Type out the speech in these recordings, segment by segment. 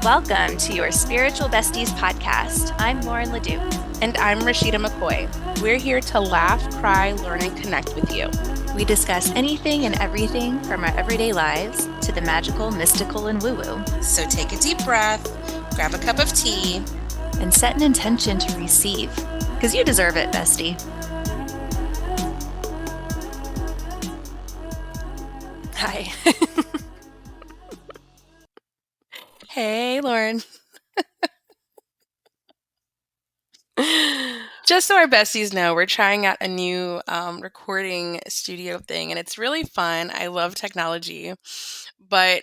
Welcome to Your Spiritual Besties podcast. I'm Lauren Leduc. And I'm Rashida McCoy. We're here to laugh, cry, learn, and connect with you. We discuss anything and everything from our everyday lives to the magical, mystical, and woo-woo. So take a deep breath, grab a cup of tea, and set an intention to receive, because you deserve it, bestie. Hi. Hey, Lauren. Just so our besties know, we're trying out a new recording studio thing, and it's really fun. I love technology, but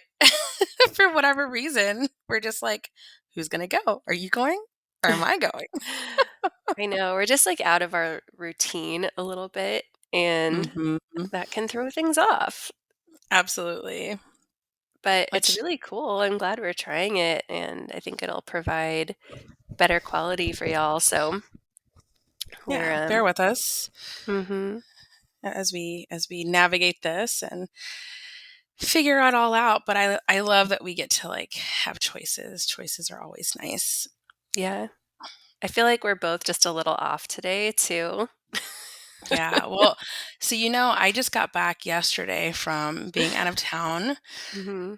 for whatever reason, we're just like, who's going to go? Are you going or am I going? I know. We're just like out of our routine a little bit, and that can throw things off. Absolutely. But it's really cool. I'm glad we're trying it, and I think it'll provide better quality for y'all. So yeah, bear with us as we navigate this and figure it all out. But I love that we get to like have choices. Choices are always nice. Yeah. I feel like we're both just a little off today too. Yeah. Well, so I just got back yesterday from being out of town.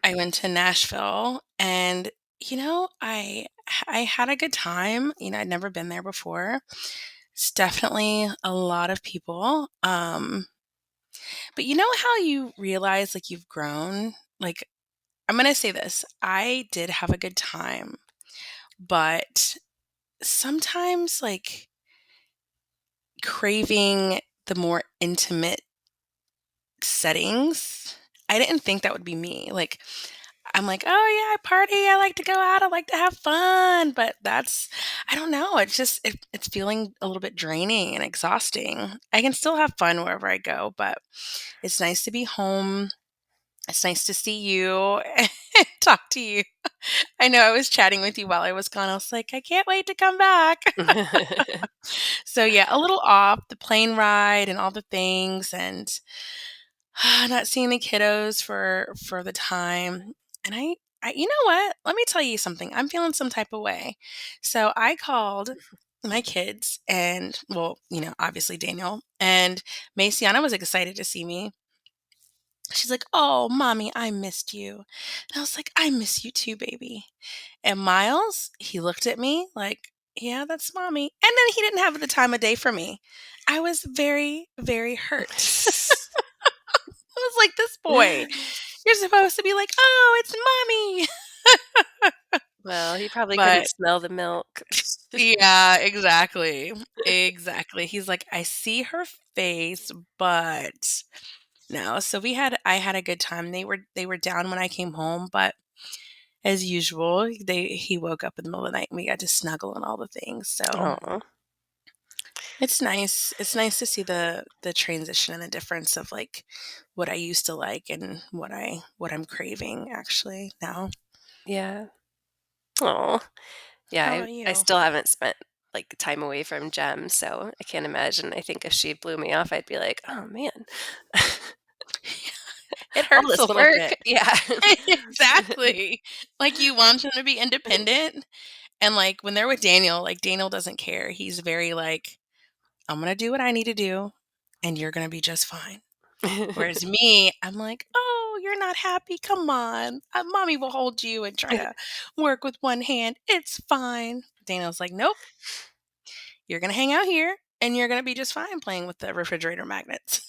I went to Nashville, and I had a good time. I'd never been there before. It's definitely a lot of people. But you know how you realize like you've grown? Like, I'm going to say this. I did have a good time, but sometimes like craving the more intimate settings, I didn't think that would be me. Like, I'm like, oh yeah, I party. I like to go out. I like to have fun. But I don't know. It's just, it's feeling a little bit draining and exhausting. I can still have fun wherever I go, but it's nice to be home. It's nice to see you and talk to you. I know I was chatting with you while I was gone. I was like, I can't wait to come back. So yeah, a little off the plane ride and all the things, and not seeing the kiddos for the time. And you know what? Let me tell you something. I'm feeling some type of way. So I called my kids, and well, obviously Daniel, and Maciana was excited to see me. She's like, oh, mommy, I missed you. And I was like, I miss you too, baby. And Miles, he looked at me like, yeah, that's mommy. And then he didn't have the time of day for me. I was very, very hurt. I was like, this boy, you're supposed to be like, oh, it's mommy. Well, he probably couldn't smell the milk. Yeah, exactly. Exactly. He's like, I see her face, but no. So I had a good time. They were down when I came home, but as usual, he woke up in the middle of the night and we got to snuggle and all the things. So Aww. it's nice. It's nice to see the transition and the difference of like what I used to like and what I'm craving actually now. Yeah. Oh. Yeah, How about you? I still haven't spent like time away from Jem, so I can't imagine. I think if she blew me off, I'd be like, oh man. It hurts a little bit. Yeah. Exactly. Like you want them to be independent. And like when they're with Daniel, like Daniel doesn't care. He's very like, I'm going to do what I need to do and you're going to be just fine. Whereas me, I'm like, oh, you're not happy. Come on. Mommy will hold you and try to work with one hand. It's fine. Daniel's like, nope. You're going to hang out here and you're going to be just fine playing with the refrigerator magnets.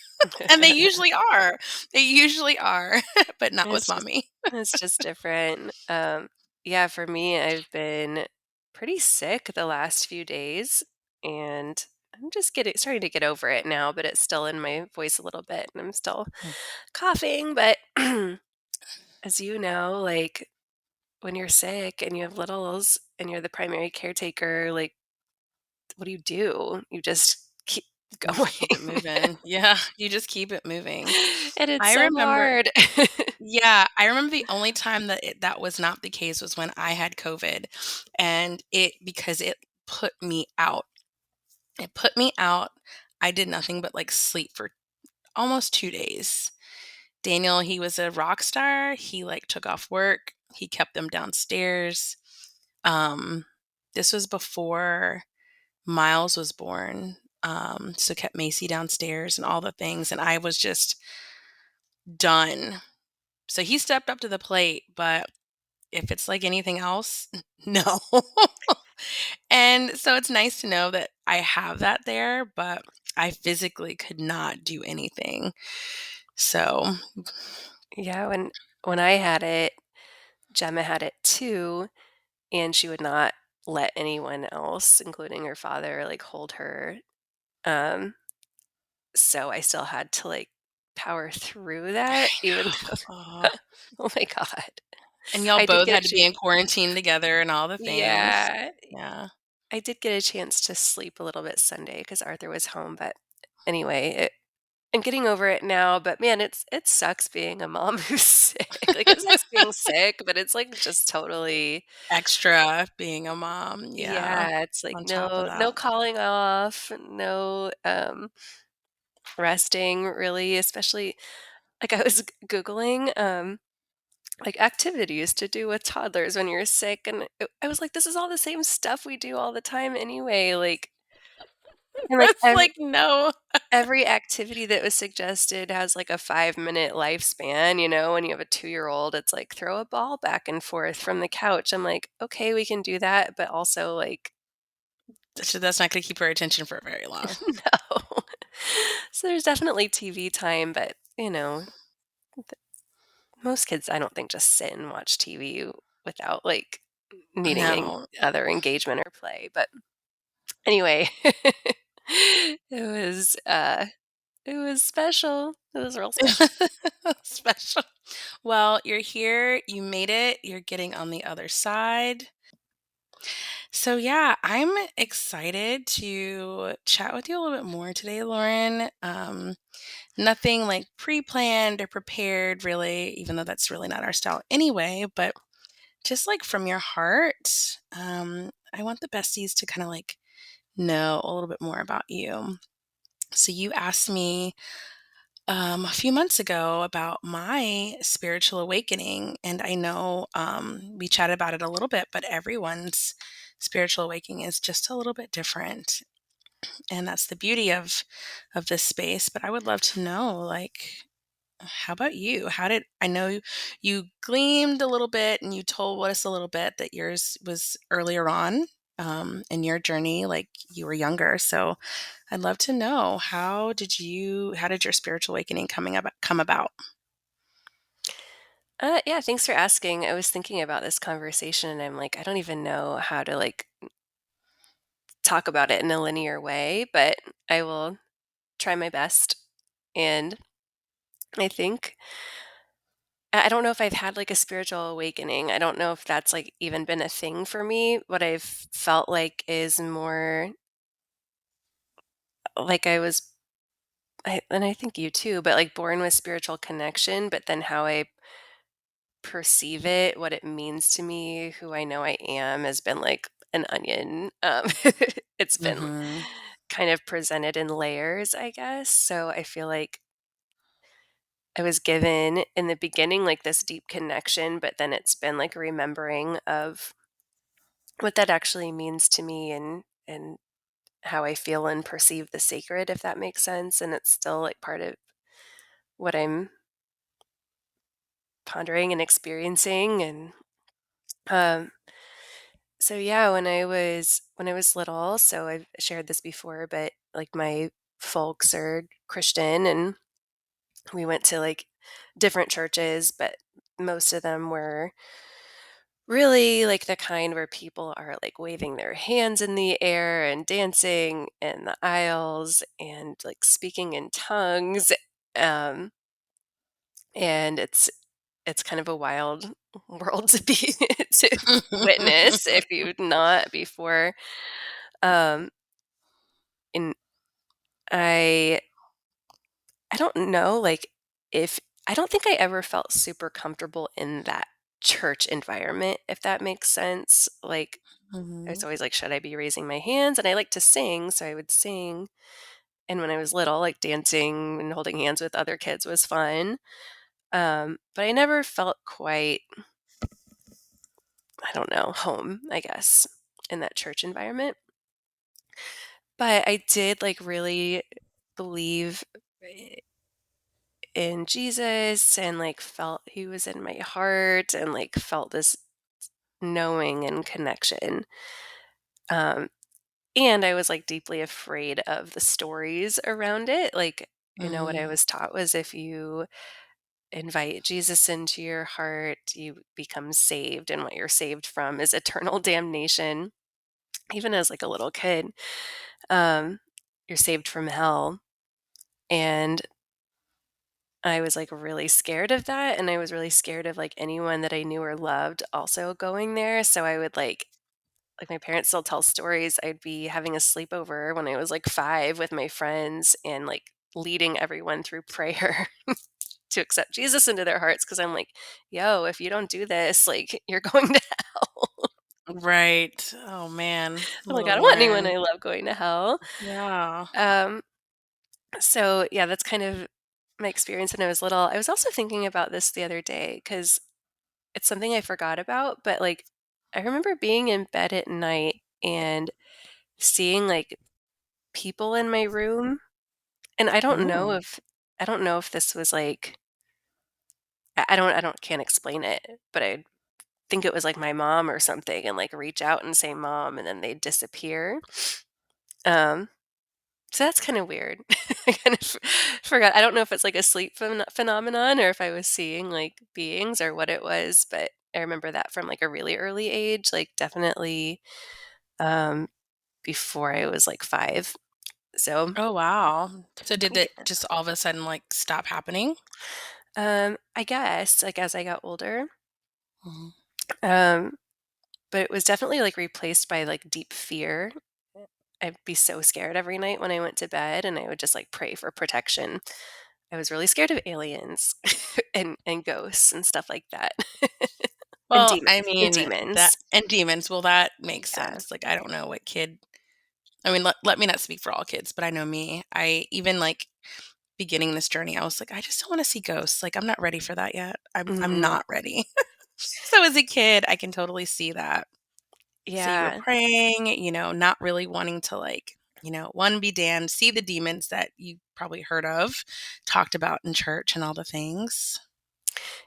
And they usually are. They usually are, but not with mommy. It's just different. Yeah, for me, I've been pretty sick the last few days, and I'm just starting to get over it now, but it's still in my voice a little bit, and I'm still coughing. But as you know, like when you're sick and you have littles and you're the primary caretaker, like what do? You just keep going. Keep it moving. Yeah, you just keep it moving. And it's so hard. Yeah, I remember the only time that was not the case was when I had COVID, and because it put me out. It put me out. I did nothing but like sleep for almost 2 days. Daniel, he was a rock star. He like took off work. He kept them downstairs. Um, this was before Miles was born. So kept Macy downstairs and all the things, and I was just done. So he stepped up to the plate, but if it's like anything else, no. And so it's nice to know that I have that there, but I physically could not do anything. So, Yeah, when I had it, Gemma had it too, and she would not let anyone else, including her father, like, hold her. Um, so I still had to, like, power through that I even know. though oh my god. And y'all I did both get a had to be chance. in quarantine together and all the things. Yeah. Yeah. I did get a chance to sleep a little bit Sunday because Arthur was home, but anyway, I'm getting over it now, but man, it sucks being a mom who's sick. Like, it sucks being sick, but it's, like, just totally Extra being a mom, yeah, yeah, it's, like, on top of no that. calling off, no, resting really, especially like, I was Googling, like, activities to do with toddlers when you're sick, and I was like, "This is all the same stuff we do all the time anyway," like and, like, It's like, no. every activity that was suggested has, like, a 5-minute lifespan, you know, when you have a 2-year-old, it's like, "Throw a ball back and forth from the couch." I'm like, "Okay, we can do that," but also, like, So that's not gonna keep her attention for very long. no. So there's definitely TV time, but, th most kids, I don't think, just sit and watch TV without, like, needing No. other engagement or play, but anyway, was, it was special. It was real special. Special. Well, you're here, you made it, you're getting on the other side. So, yeah, I'm excited to chat with you a little bit more today, Lauren. Nothing like pre planned or prepared, really, even though that's really not our style anyway, but just like from your heart, I want the besties to kind of like know a little bit more about you. So, you asked me a few months ago about my spiritual awakening. And I know we chatted about it a little bit, but everyone's spiritual awakening is just a little bit different. And that's the beauty of this space. But I would love to know, like, how about you? How did I know you gleamed a little bit and you told us a little bit that yours was earlier on in your journey, like you were younger. So I'd love to know how did your spiritual awakening come about? Yeah, thanks for asking. I was thinking about this conversation and I'm like, I don't even know how to like talk about it in a linear way, but I will try my best. And I think I don't know if I've had like a spiritual awakening. I don't know if that's like even been a thing for me. What I've felt like is more like and I think you too, but like born with spiritual connection, but then how I perceive it, what it means to me, who I know I am has been like an onion. It's been Mhm. kind of presented in layers, I guess. So I feel like I was given in the beginning like this deep connection, but then it's been like a remembering of what that actually means to me and how I feel and perceive the sacred, if that makes sense. And it's still like part of what I'm pondering and experiencing and um so yeah, when I was little, so I've shared this before, but like my folks are Christian and we went to like different churches, but most of them were really like the kind where people are like waving their hands in the air and dancing in the aisles and like speaking in tongues. Um, and it's kind of a wild world to be to witness if you've not before. Um, and I I don't know, like, if I don't think I ever felt super comfortable in that church environment, if that makes sense. Like, I was Mhm. always like, "Should I be raising my hands?" And I like to sing, so I would sing. And when I was little, like, dancing and holding hands with other kids was fun. But I never felt quite, don't know, home, I guess, in that church environment. But I did, like, really believe in Jesus and, like, felt he was in my heart and, like, felt this knowing and connection. Um, and I was, like, deeply afraid of the stories around it. Like, what I Mm. was taught was if you invite Jesus into your heart, you become saved, and what you're saved from is eternal damnation. Even as, like, a little kid, um, you're saved from hell, and I was, like, really scared of that, and I was really scared of, like, anyone that I knew or loved also going there, so I would, my parents still tell stories, I'd be having a sleepover when I was, like, 5 with my friends and, like, leading everyone through prayer to accept Jesus into their hearts because 'cause I'm like, "Yo, if you don't do this, like, you're going to hell." Right. Oh, man. I'm like, "I Little don't want anyone Lauren. I love going to hell." Yeah. Um, so, yeah, that's kind of my experience when I was little. I was also thinking about this the other day because it's something I forgot about, but, like, I remember being in bed at night and seeing, like, people in my room, and Mm. I don't know if this was, like I don't can't explain it, but I think it was, like, my mom or something and, like, reach out and say, "Mom," and then they disappear. Um, so that's kinda weird. I kind of forgot. I don't know if it's, like, a sleep phenomenon or if I was seeing, like, beings or what it was, but I remember that from, like, a really early age, like, definitely, um, before I was, like, 5. So, Oh, wow. So I did think it just all of a sudden, like, stop happening? I guess, like, as I got older, Mhm. um, but it was definitely, like, replaced by, like, deep fear. I'd be so scared every night when I went to bed, and I would just, like, pray for protection. I was really scared of aliens and ghosts and stuff like that. And Well, I and mean, that demons. and demons, well, that makes Yeah. sense. Like, I don't know what kid I mean, let me not speak for all kids, but I know me. I even, like, beginning this journey, I was like, "I just don't wanna see ghosts." Like, I'm not ready for that yet. I'm Mhm. not ready. So as a kid, I can totally see that. So you were Yeah. praying, not really wanting to, like, one, be damned, see the demons that you probably heard of, talked about in church and all the things.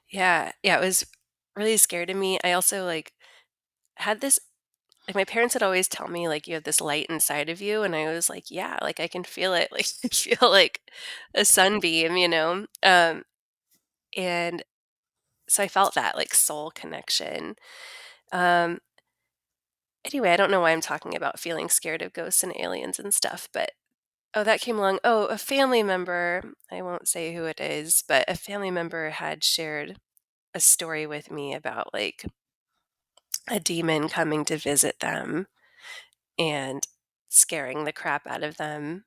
Yeah. Yeah, it was really scary to me. I also, like, had this my parents would always tell me, like, "You have this light inside of you," and I was like, "Yeah, like, I can feel it." Like, I feel like a sunbeam, you know? And so I felt that, like, soul connection. Um, anyway, I don't know why I'm talking about feeling scared of ghosts and aliens and stuff, but oh, that came along. Oh, a family member, I won't say who it is, but a family member had shared a story with me about, like, a demon coming to visit them and scaring the crap out of them.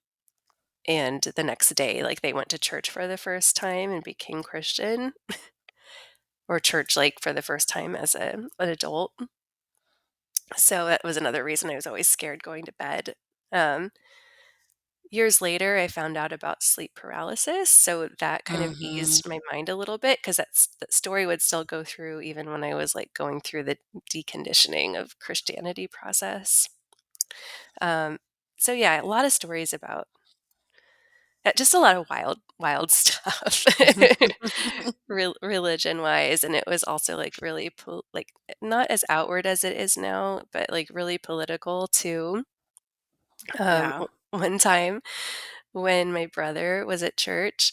And the next day, like, they went to church for the first time and became Christian, or church, like, for the first time as an adult. So that was another reason I was always scared going to bed. Um, Years later, I found out about sleep paralysis, so that kind of Mhm. eased my mind a little bit because that story would still go through even when I was, like, going through the deconditioning of Christianity process. Um, so yeah, a lot of stories about just a lot of wild stuff, religion-wise, and it was also, like, really not as outward as it is now, but, like, really political too. Yeah. One time when my brother was at church,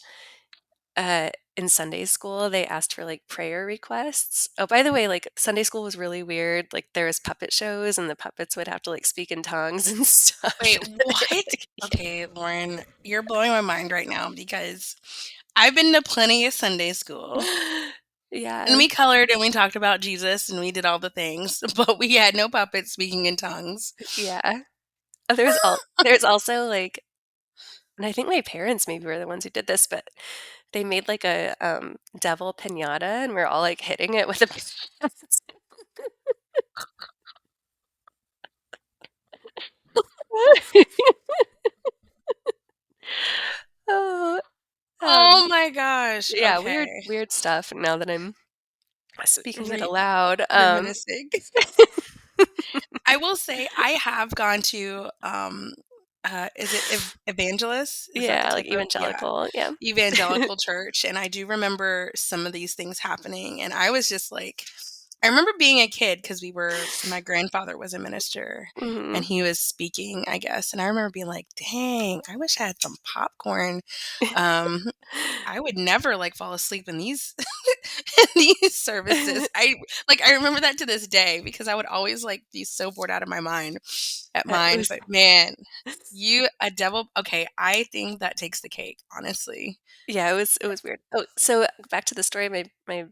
in Sunday school, they asked for, like, prayer requests. Oh, by the way, like, Sunday school was really weird, like, there was puppet shows, and the puppets would have to, like, speak in tongues and stuff. Wait, what? Okay, Lauren, you're blowing my mind right now because I've been to plenty of Sunday school, and Yeah, we colored and we talked about Jesus and we did all the things, but we had no puppets speaking in tongues. yeah. Oh, there's also, like, and I think my parents maybe were the ones who did this, but they made, like, a, devil piñata, and we're all, like, hitting it with a bat. Oh, Oh my gosh. yeah, Okay. weird stuff now that I'm speaking it aloud. reminiscing. I will say I have gone to, is it Evangelist? Is that the Yeah, like type of, yeah, evangelical, yeah. evangelical church, and I do remember some of these things happening, and I was just like, I remember being a kid because my grandfather was a minister, and Mhm. he was speaking, I guess, and I remember being like, "Dang, I wish I had some popcorn." Um, I would never, like, fall asleep in these in these services. I remember that to this day because I would always, like, be so bored out of my mind at It mine, was but man, you a devil okay, I think that takes the cake, honestly. Yeah, it was weird. Oh, so back to the story, my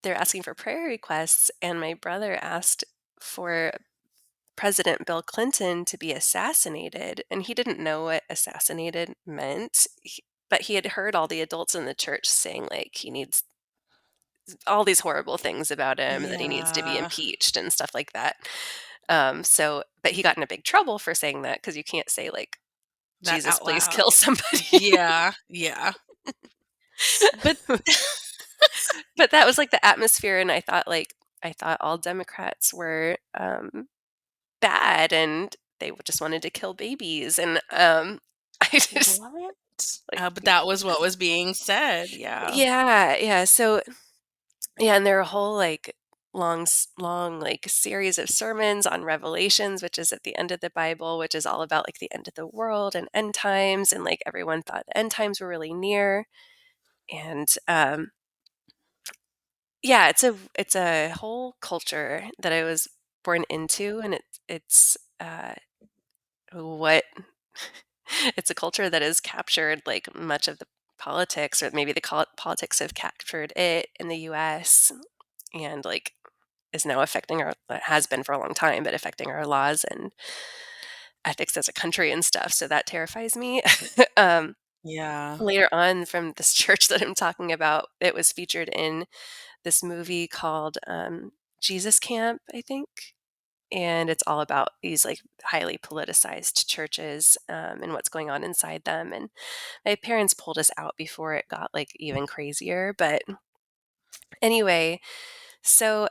they're asking for prayer requests, and my brother asked for President Bill Clinton to be assassinated, and he didn't know what assassinated meant, but he had heard all the adults in the church saying, like, he needs all these horrible things about him, that he needs to be Yeah, impeached and stuff like that. But he got in a big trouble for saying that because you can't say, like, that "Jesus, out please loud. kill somebody." Yeah, yeah. But But that was, like, the atmosphere, and I thought all Democrats were, bad, and they just wanted to kill babies, and, I just, what? like But that was what was being said, yeah. Yeah, yeah, so yeah, and there are a whole, like, long, like, series of sermons on Revelations, which is at the end of the Bible, which is all about, like, the end of the world and end times, and, like, everyone thought the end times were really near, and, yeah, it's a whole culture that I was born into, and what it's a culture that has captured, like, much of the politics, or maybe the politics have captured it in the US, and, like, is now affecting our has been for a long time, but affecting our laws and ethics as a country and stuff, so that terrifies me. Um, Yeah. Later on from this church that I'm talking about, it was featured in this movie called, Jesus Camp, I think, and it's all about these, like, highly politicized churches, and what's going on inside them, and my parents pulled us out before it got, like, even crazier, but anyway, so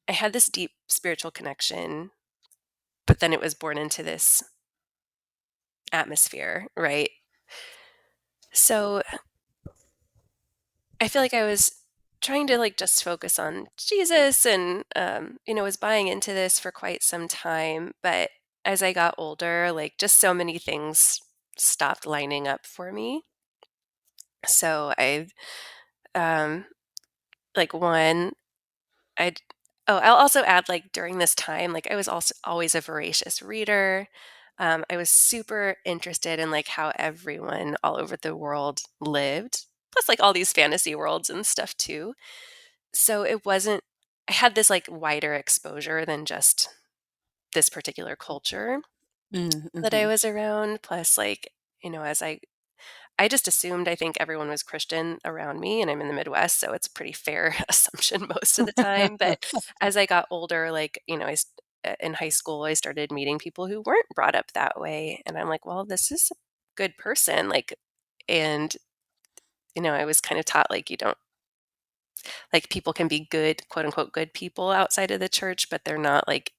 I had this deep spiritual connection, but then it was born into this atmosphere, right? So I feel like I was trying to, like, just focus on Jesus, and was buying into this for quite some time, but as I got older, like, just so many things stopped lining up for me. So um like, one, I'd I'll also add, like, during this time, like, I was also always a voracious reader. I was super interested in, like, how everyone all over the world lived, plus, like, all these fantasy worlds and stuff too. So it wasn't I had this, like, wider exposure than just this particular culture Mm, that I mhm. was around, plus, like, as I just assumed, I think everyone was Christian around me, and I'm in the Midwest, so it's a pretty fair assumption most of the time, but as I got older, like, in high school, I started meeting people who weren't brought up that way, and I'm like, "Well, this is a good person," like, and, I was kind of taught, like, you don't like, people can be good, quote, unquote, "good people" outside of the church, but they're not, like,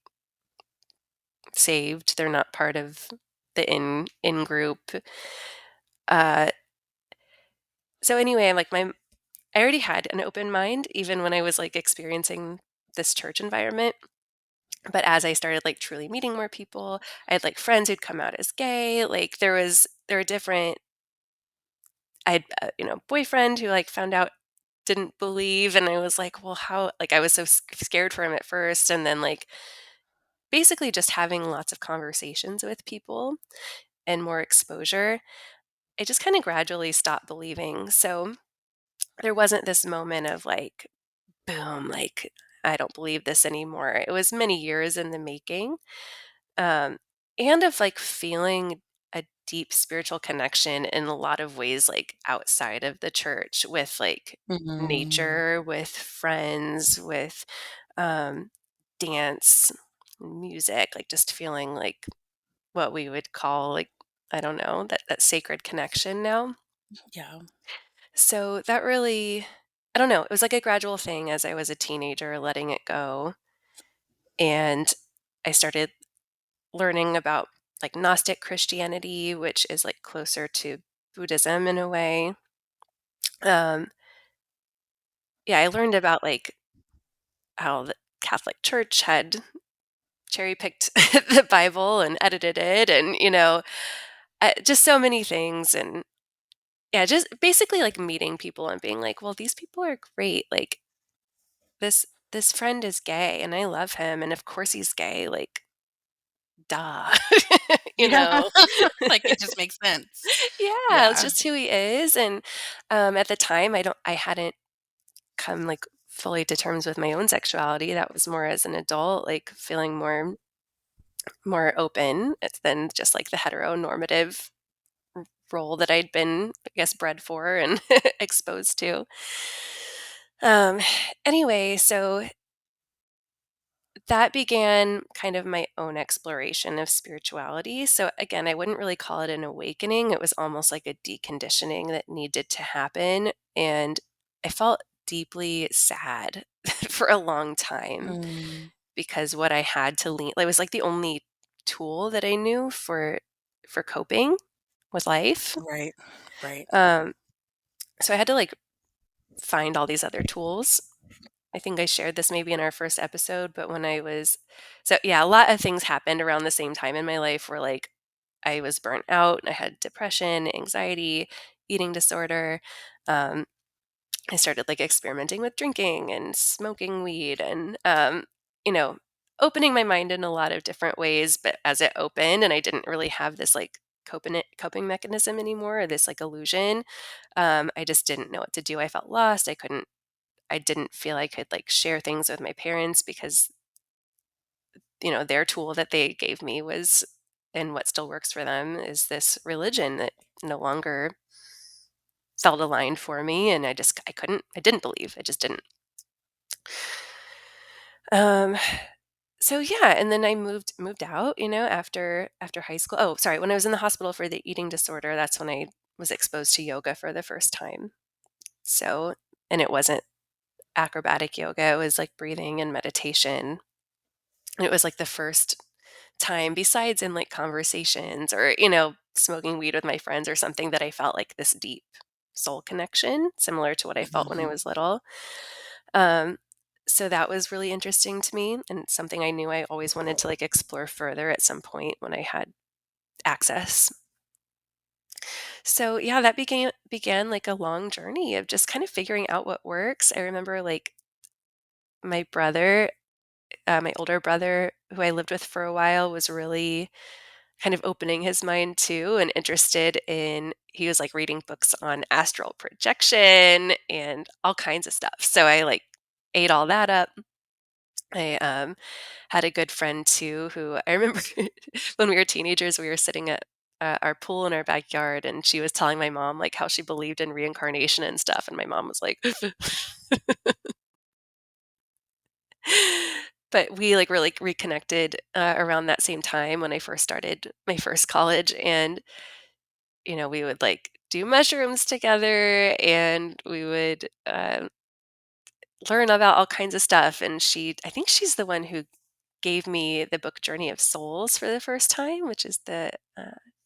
saved, they're not part of the in group. Uh, so anyway, like, I already had an open mind even when I was, like, experiencing this church environment, but as I started, like, truly meeting more people, I had, like, friends who'd come out as gay, like, there were different I had boyfriend who, like, found out didn't believe, and I was like, "Well, how," like, I was so scared for him at first, and then, like, basically just having lots of conversations with people and more exposure, I just kinda gradually stopped believing, so there wasn't this moment of, like, boom, like, I don't believe this anymore. It was many years in the making, um, and of, like, feeling a deep spiritual connection in a lot of ways, like, outside of the church with, like, Mm, nature, with friends, with, um, dance, music, like, just feeling like what we would call, like, I don't know, that sacred connection now. yeah. So that really I don't know, it was like a gradual thing as I was a teenager, letting it go, and I started learning about, like, Gnostic Christianity, which is, like, closer to Buddhism in a way. Um, yeah, I learned about, like, how the Catholic Church had cherry-picked the Bible and edited it and, just so many things, and yeah, just basically, like, meeting people and being like, "Well, these people are great, like, this friend is gay, and I love him, and of course he's gay, like, duh." You Yeah. know? Like, it just makes sense. Yeah, it's Yeah. just who he is, and, at the time, I hadn't come, like, fully to terms with my own sexuality. That was more as an adult, like, feeling more open than just, like, the heteronormative role that I'd been, I guess, bred for and exposed to. Um, anyway, so that began kind of my own exploration of spirituality. So again, I wouldn't really call it an awakening. It was almost like a deconditioning that needed to happen. And I felt deeply sad for a long time Mm. because what I had to lean it was like the only tool that I knew for coping with life. Right. Right. Um, so I had to like find all these other tools. I think I shared this maybe in our first episode, but when I was so yeah, a lot of things happened around the same time in my life where like I was burnt out, I had depression, anxiety, eating disorder. Um, I started like experimenting with drinking and smoking weed and you know, opening my mind in a lot of different ways, but as it opened and I didn't really have this like coping mechanism anymore, or this like illusion, I just didn't know what to do. I felt lost. I didn't feel I could like share things with my parents because, their tool that they gave me was and what still works for them is this religion that no longer felt aligned for me and I didn't believe. I just didn't. Um so yeah, and then I moved out, after high school. Oh, sorry, when I was in the hospital for the eating disorder, that's when I was exposed to yoga for the first time. So, and it wasn't acrobatic yoga, it was like breathing and meditation. And it was like the first time besides in like conversations or, smoking weed with my friends or something that I felt like this deep soul connection, similar to what I felt when I Mhm. was little. Um, so that was really interesting to me and something I knew I always wanted to like explore further at some point when I had access. So yeah, that began like a long journey of just kind of figuring out what works. I remember like my brother, my older brother, who I lived with for a while, was really kind of opening his mind too and interested in he was like reading books on astral projection and all kinds of stuff. So I like ate all that up. I had a good friend too who I remember when we were teenagers, we were sitting at our pool in our backyard and she was telling my mom like how she believed in reincarnation and stuff. And my mom was like, but we like really reconnected around that same time when I first started my first college. And we would like do mushrooms together and we would learn about all kinds of stuff. And I think she's the one who gave me the book Journey of Souls for the first time, which is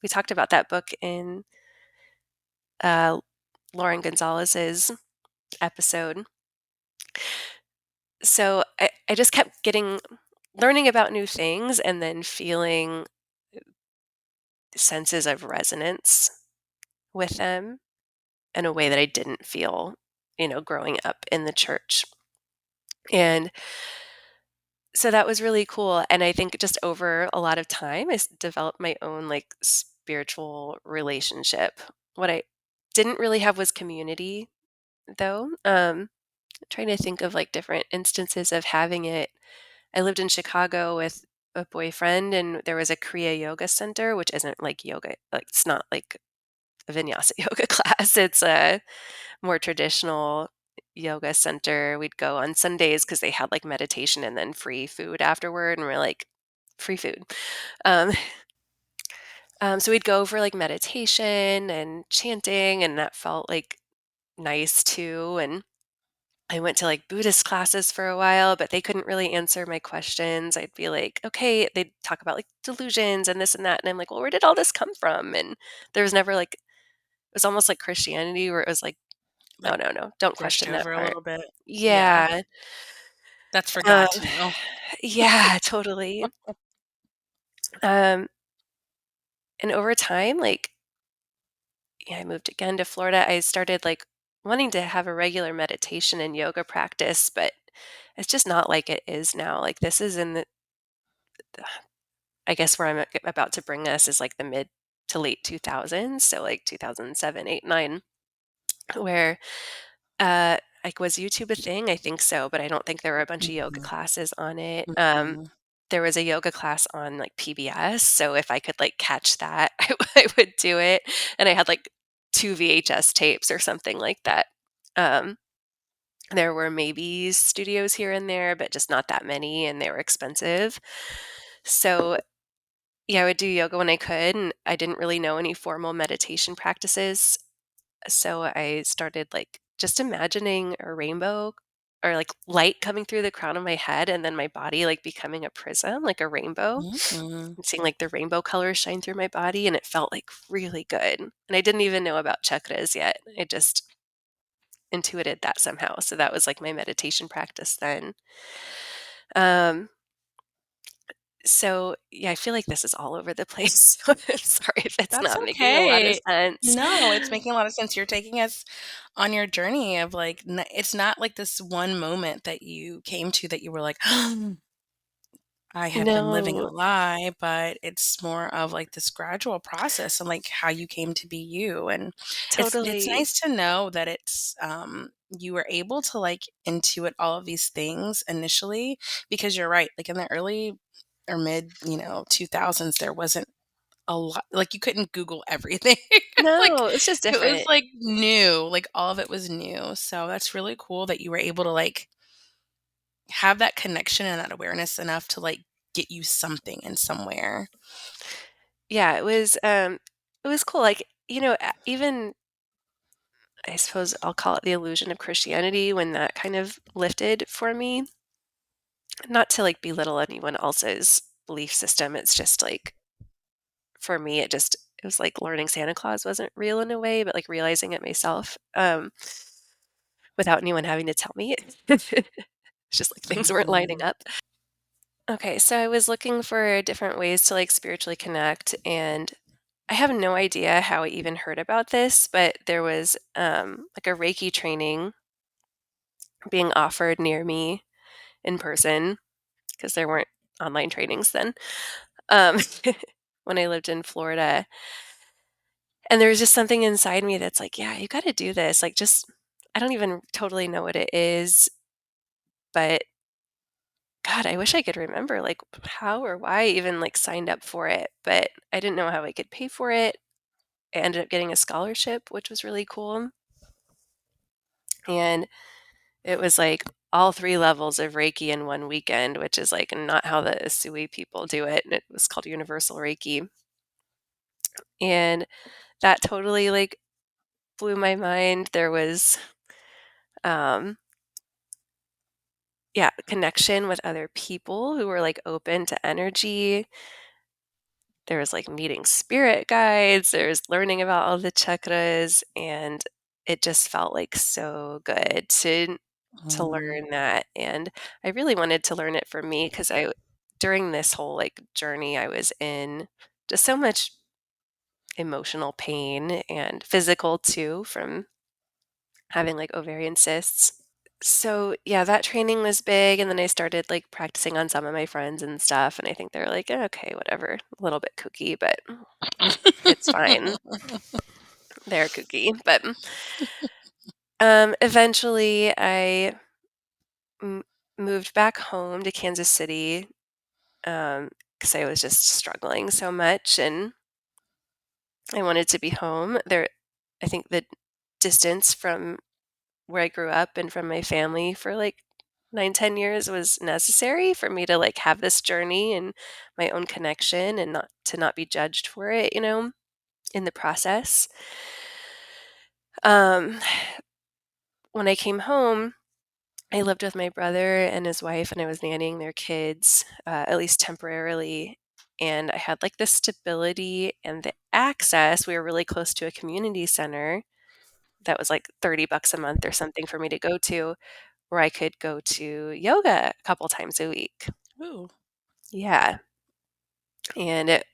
we talked about that book in uh, Lauren Gonzalez's episode. So I just kept learning about new things and then feeling senses of resonance with them in a way that I didn't feel, growing up in the church. And so that was really cool. And I think just over a lot of time, developed my own like spiritual relationship. What I didn't really have was community, though. Trying to think of like different instances of having it. I lived in Chicago with a boyfriend, and there was a Kriya Yoga Center, which isn't like yoga. Like it's not like a vinyasa yoga class. It's a more traditional yoga center. We'd go on Sundays because they had like meditation and then free food afterward, and we're like, free food. Um, so we'd go for like meditation and chanting, and that felt like nice too. And I went to, like, Buddhist classes for a while, but they couldn't really answer my questions. I'd be like, "Okay." They'd talk about, like, delusions and this and that, and I'm like, "Well, where did all this come from?" And there was never, like, it was almost like Christianity where it was like, "No, Like, no, no, don't brushed question that over a part." little bit. Yeah, Yeah. that's for Um, God to know. yeah, totally. Um, and over time, like, yeah, I moved again to Florida. I started, like, wanting to have a regular meditation and yoga practice, but it's just not like it is now. Like, this is in the I guess where I'm about to bring us is, like, the mid to late 2000s, so, like, 2007, 8, 9, where, like, was YouTube a thing? I think so, but I don't think there were a bunch of yoga Mhm, classes on it. mhm. There was a yoga class on, like, PBS, so if I could, like, catch that, I would do it, and I had, like, 2 VHS tapes or something like that. Um, there were maybe studios here and there, but just not that many, and they were expensive. So, yeah, I would do yoga when I could, and I didn't really know any formal meditation practices, so I started, like, just imagining a rainbow or, like, light coming through the crown of my head and then my body, like, becoming a prism, like a rainbow, Mhm. and seeing, like, the rainbow colors shine through my body, and it felt, like, really good, and I didn't even know about chakras yet. I just intuited that somehow, so that was, like, my meditation practice then. Um, so, yeah, I feel like this is all over the place. Sorry if it's That's not making a lot of okay. sense. No, it's making a lot of sense. You're taking us on your journey of, like, it's not like this one moment that you came to that you were like, I have been living a No, lie, but it's more of, like, this gradual process and, like, how you came to be you, and it's totally. nice to know that you were able to, like, intuit all of these things initially because you're right, like, in the early or mid, 2000s, there wasn't a lot, like, you couldn't Google everything. Like, No, it's just it was, different. like, new, like, all of it was new, so that's really cool that you were able to, like, have that connection and that awareness enough to, like, get you something in somewhere. Yeah, it was cool, like, even I suppose I'll call it the illusion of Christianity when that kind of lifted for me, not to, like, belittle anyone else's belief system, it's just, like, for me, it was like learning Santa Claus wasn't real in a way, but, like, realizing it myself, without anyone having to tell me. It's just, like, things weren't lining Mhm. up. Okay, so I was looking for different ways to, like, spiritually connect, and I have no idea how I even heard about this, but there was, like, a Reiki training being offered near me in person because there weren't online trainings then, um, when I lived in Florida, and there was just something inside me that's like, "Yeah, you gotta do this," like, just I don't even totally know what it is, but God, I wish I could remember, like, how or why I even, like, signed up for it, but I didn't know how I could pay for it. I ended up getting a scholarship, which was really cool, and it was, like, all 3 levels of Reiki in 1 weekend, which is, like, not how the Sui people do it, and it was called Universal Reiki, and that totally, like, blew my mind. There was, um, yeah, connection with other people who were, like, open to energy. There was, like, meeting spirit guides, there's learning about all the chakras, and it just felt, like, so good to Mhm. learn that, and I really wanted to learn it for me because I during this whole, like, journey I was in, just so much emotional pain and physical too from having, like, ovarian cysts. So, yeah, that training was big, and then I started, like, practicing on some of my friends and stuff, and I think they're like, "Eh, okay, whatever." A little bit kooky, but it's fine. They're kooky, but, eventually, I m moved back home to Kansas City, because I was just struggling so much, and I wanted to be home. I think the distance from where I grew up and from my family for, like, 9, 10 years was necessary for me to, like, have this journey and my own connection and not be judged for it, in the process. Um, when I came home I lived with my brother and his wife, and I was nannying their kids, at least temporarily. And I had like the stability and the access. We were really close to a community center that was like $30 a month or something for me to go to, where I could go to yoga a couple times a week. Ooh. Yeah. And it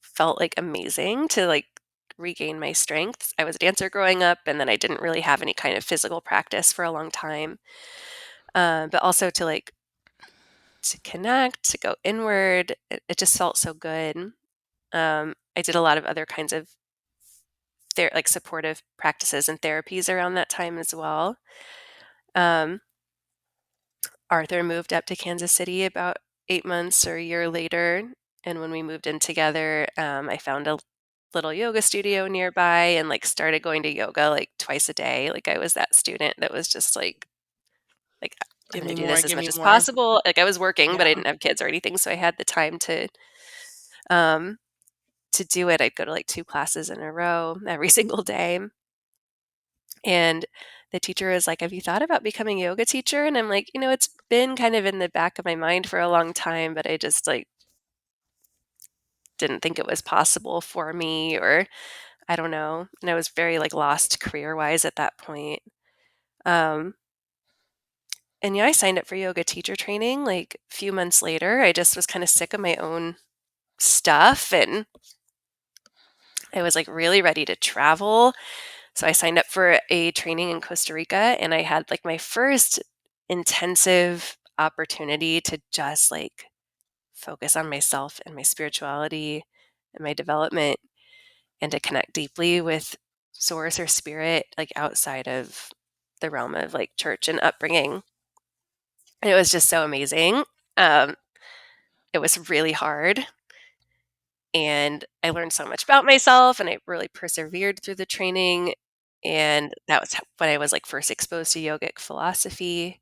felt like amazing to like regain my strength. I was a dancer growing up, and then I didn't really have any kind of physical practice for a long time. But also to connect, to go inward. It just felt so good. I did a lot of other kinds of like supportive practices and therapies around that time as well. Um, Arthur moved up to Kansas City about 8 months or a year later, and when we moved in together, I found a little yoga studio nearby and like started going to yoga like twice a day. Like I was that student that was just like I'm Give going me to do more, this as give much me as more. possible. Like I was working, but I Yeah. didn't have kids or anything, so I had the time um to do it. I'd go to like 2 classes in a row every single day. And the teacher was like, "Have you thought about becoming a yoga teacher?" And I'm like, it's been kind of in the back of my mind for a long time, but I just like didn't think it was possible for me, or I don't know. And I was very like lost career-wise at that point. Um, and yeah, I signed up for yoga teacher training like a few months later. I just was kind of sick of my own stuff, and I was like really ready to travel. So I signed up for a training in Costa Rica, and I had like my first intensive opportunity to just like focus on myself and my spirituality and my development, and to connect deeply with source or spirit, like outside of the realm of like church and upbringing. And it was just so amazing. Um, it was really hard, and I learned so much about myself, and I really persevered through the training. And that was when I was like first exposed to yogic philosophy.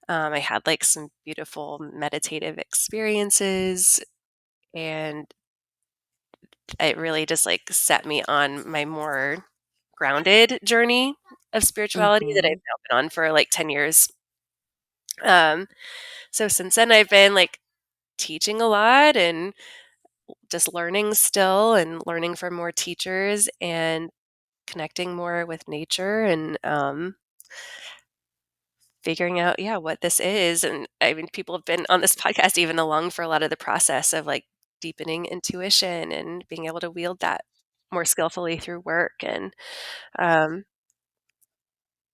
I had like some beautiful meditative experiences, and it really just like set me on my more grounded journey of spirituality that I've Mhm. now been on for like 10 years. Um, so since then, I've been like teaching a lot and just learning still, and learning from more teachers, and connecting more with nature, and figuring out, yeah, what this is. And I mean, people have been on this podcast even along for a lot of the process of like deepening intuition and being able to wield that more skillfully through work. And um,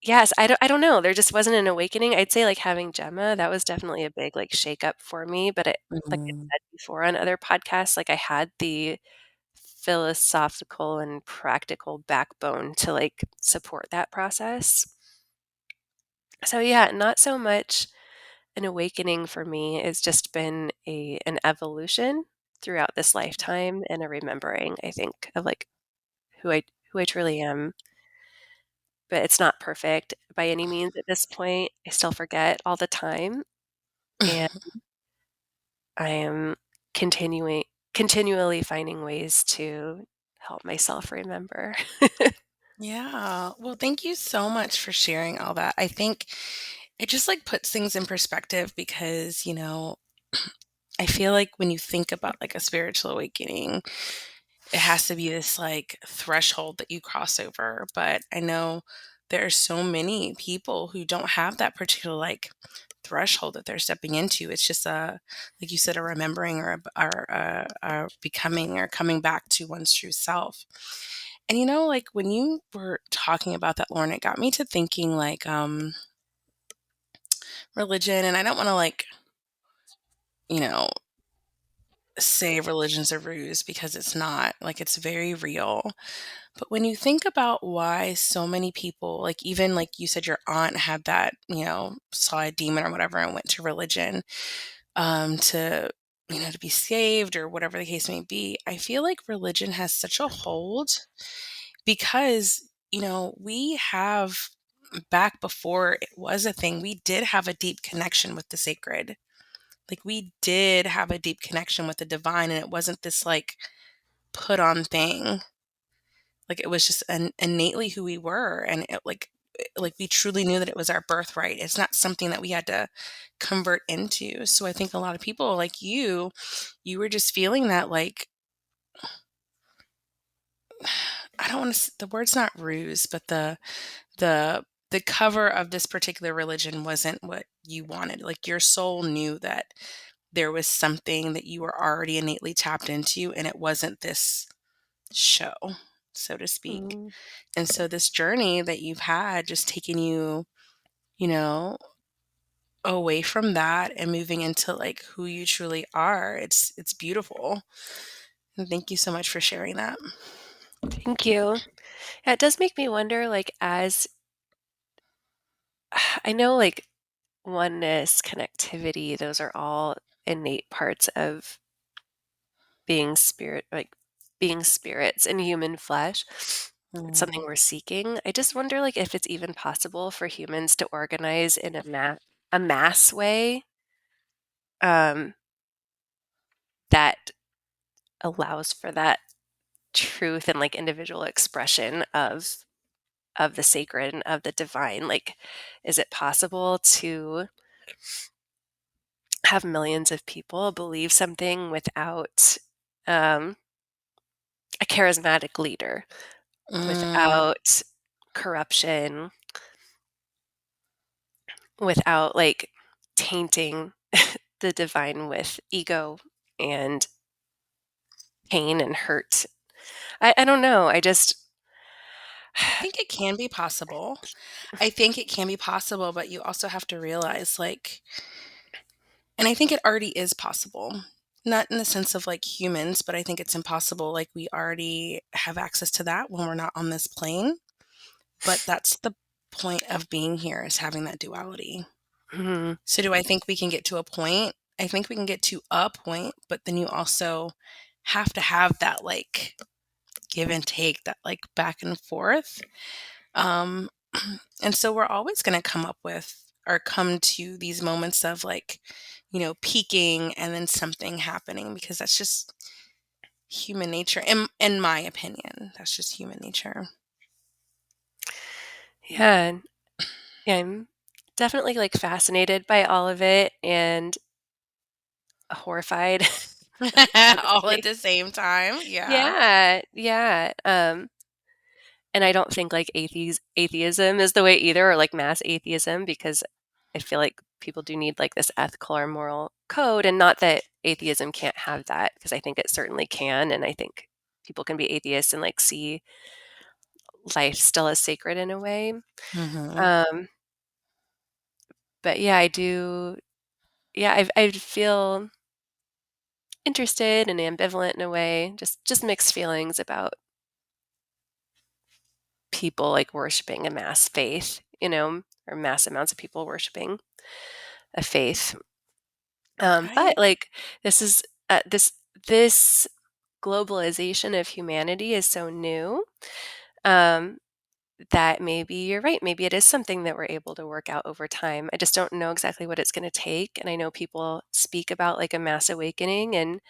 yes, I don't know. There just wasn't an awakening. I'd say like having Gemma, that was definitely a big like shake up for me. But like I Mhm. said before on other podcasts, like I had the philosophical and practical backbone to like support that process. So yeah, not so much an awakening for me. It's just been a an evolution throughout this lifetime, and a remembering, I think, of like who I who I truly am. But it's not perfect by any means at this point. I still forget all the time, and I am continuing continually finding ways to help myself remember. Yeah. Well, thank you so much for sharing all that. I think it just like puts things in perspective because, I feel like when you think about like a spiritual awakening, it has to be this like threshold that you cross over. But I know there are so many people who don't have that particular like threshold that they're stepping into. It's just a, like you said, a remembering or a becoming or coming back to one's true self. And like when you were talking about that, Lauren, it got me to thinking like religion, and I don't want to like, you know, say religion's a ruse because it's not. Like it's very real. But when you think about why so many people, like even like you said, your aunt had that, saw a demon or whatever and went to religion to, to be saved or whatever the case may be. I feel like religion has such a hold because, we have back before it was a thing, we did have a deep connection with the sacred. Like we did have a deep connection with the divine, and it wasn't this like put on thing. Like it was just innately who we were, and it like like we truly knew that it was our birthright. It's not something that we had to convert into. So I think a lot of people like you were just feeling that like I don't want to the word's not ruse, but the the cover of this particular religion wasn't what you wanted. Like your soul knew that there was something that you were already innately tapped into and it wasn't this show, so to speak. Mm, And so this journey that you've had just taking you, you know, away from that and moving into like who you truly are. It's beautiful. And thank you so much for sharing that. thank you. Yeah, it does make me wonder, like, as I know, like, oneness, connectivity, those are all innate parts of being spirit, like being spirits in human flesh. It's something Mm. we're seeking. I just wonder, like, if it's even possible for humans to organize in a mass way, um, that allows for that truth and like individual expression of the sacred and of the divine. Like, is it possible to have millions of people believe something without um, a charismatic leader, Mm. without corruption, without like tainting the divine with ego and pain and hurt? I don't know. I just, I think it can be possible. I think it can be possible, but you also have to realize like and I think it already is possible. Not in the sense of like humans, but I think it's impossible. Like we already have access to that when we're not on this plane. But that's the point of being here is having that duality. mm, So do I think we can get to a point? I think we can get to a point, but then you also have to have that like give and take, that like back and forth. Um, and so we're always going to come up with or come to these moments of like, peaking and then something happening because that's just human nature. In my opinion, that's just human nature. yeah, yeah, I'm definitely like fascinated by all of it and horrified, All at honestly. the same time. Yeah. Yeah, yeah. And I don't think like atheism is the way either, or like mass atheism, because I feel like people do need like this ethical or moral code, and not that atheism can't have that, because I think it certainly can, and I think people can be atheists and like see life still as sacred in a way. Hmm. Um, but yeah, I do. Yeah, I feel interested and ambivalent in a way, just mixed feelings about people like worshiping a mass faith, or mass amounts of people worshiping a faith. But I like this is this globalization of humanity is so new, um, that maybe you're right. Maybe it is something that we're able to work out over time. I just don't know exactly what it's going to take. And I know people speak about like a mass awakening, and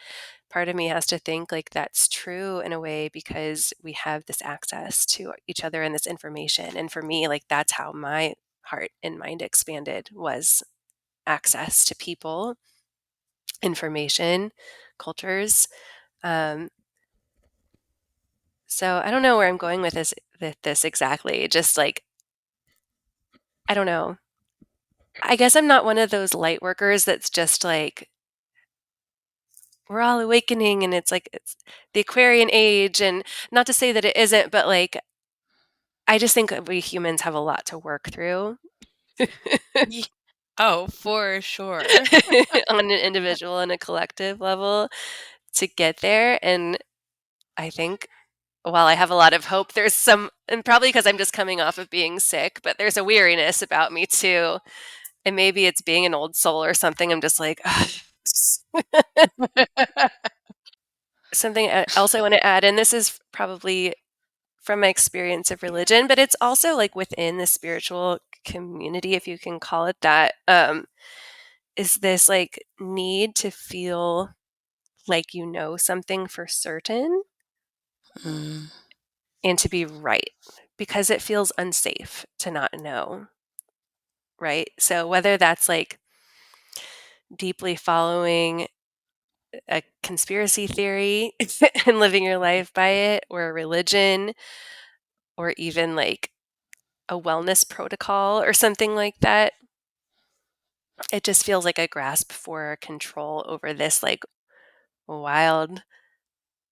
part of me has to think like that's true in a way because we have this access to each other and this information. And for me, like that's how my heart and mind expanded, was access to people, information, cultures. Um, so I don't know where I'm going with this exactly. Just like I don't know. I guess I'm not one of those light workers that's just like we're all awakening and it's like it's the Aquarian age, and not to say that it isn't, but like I just think we humans have a lot to work through Ye- oh, for sure. on an individual and a collective level to get there. And I think while I have a lot of hope, there's some, and probably because I'm just coming off of being sick, but there's a weariness about me too. And maybe it's being an old soul or something. I'm just like, "Ugh." Something else I want to add, and this is probably from my experience of religion, but it's also like within the spiritual community, if you can call it that, is this like need to feel like you know something for certain Mm. and to be right. because it feels unsafe to not know, right? So whether that's like deeply following a conspiracy theory and living your life by it, or a religion, or even like a wellness protocol or something like that, it just feels like a grasp for control over this like wild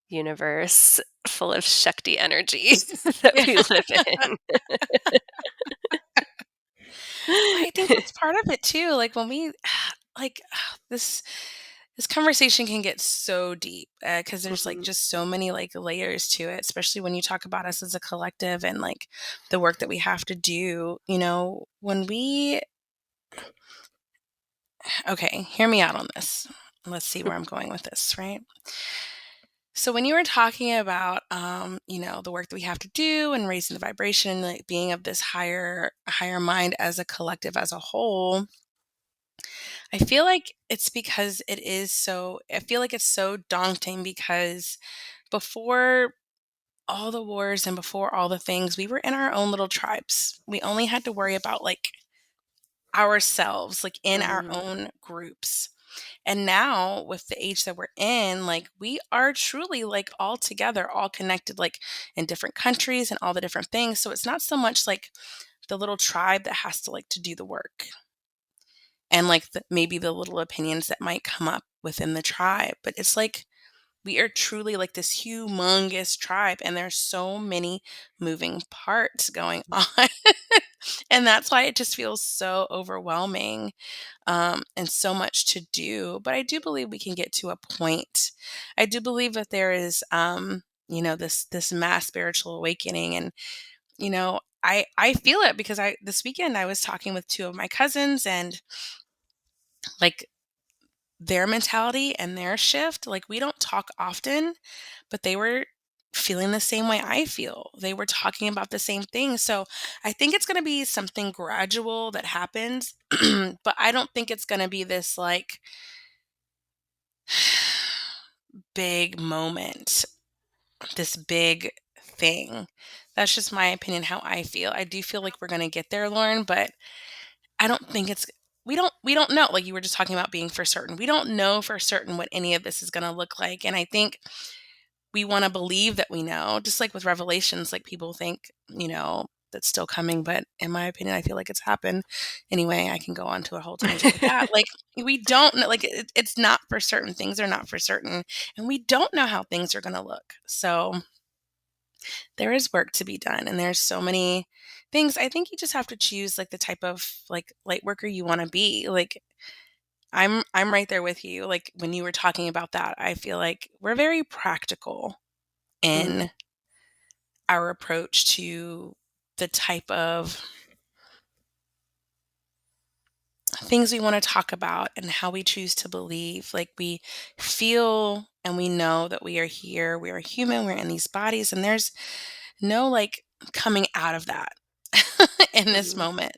universe full of Shakti energy that Yeah. we live in. I think that's part of it too. Like when we like this this conversation can get so deep because there's like Mhm, just so many like layers to it, especially when you talk about us as a collective and like the work that we have to do. When we okay, hear me out on this. Let's see where I'm going with this, right? So when you were talking about the work that we have to do and raising the vibration, like being of this higher mind as a collective as a whole, I feel like it's because I feel like it's so daunting because before all the wars and before all the things, we were in our own little tribes. We only had to worry about like ourselves, like in our mhm, own groups. And now with the age that we're in, like we are truly like all together, all connected, like in different countries and all the different things. So it's not so much like the little tribe that has to like to do the work and like maybe the little opinions that might come up within the tribe, but it's like we are truly like this humongous tribe and there's so many moving parts going on. And that's why it just feels so overwhelming, and so much to do. But I do believe we can get to a point. I do believe that there is, this mass spiritual awakening, and I feel it because I this weekend I was talking with two of my cousins, and like their mentality and their shift, like we don't talk often, but they were feeling the same way I feel. They were talking about the same thing. So I think it's going to be something gradual that happens, but I don't think it's going to be this like big moment, this big thing. That's just my opinion, how I feel. I do feel like we're going to get there, Lauren, but I don't think it's we don't know, like you were just talking about being for certain. We don't know for certain what any of this is going to look like, and I think we want to believe that we know, just like with revelations, like people think, that's still coming, but in my opinion, I feel like it's happened. Anyway, I can go on to a whole tangent with that. Like we don't know, like it's not for certain. Things are not for certain, and we don't know how things are going to look. So there is work to be done, and there's so many things. I think you just have to choose like the type of like light worker you want to be. Like I'm right there with you. Like when you were talking about that, I feel like we're very practical mm, in our approach to the type of things we want to talk about and how we choose to believe. Like we feel and we know that we are here, we are human, we're in these bodies, and there's no like coming out of that in this mhm. moment.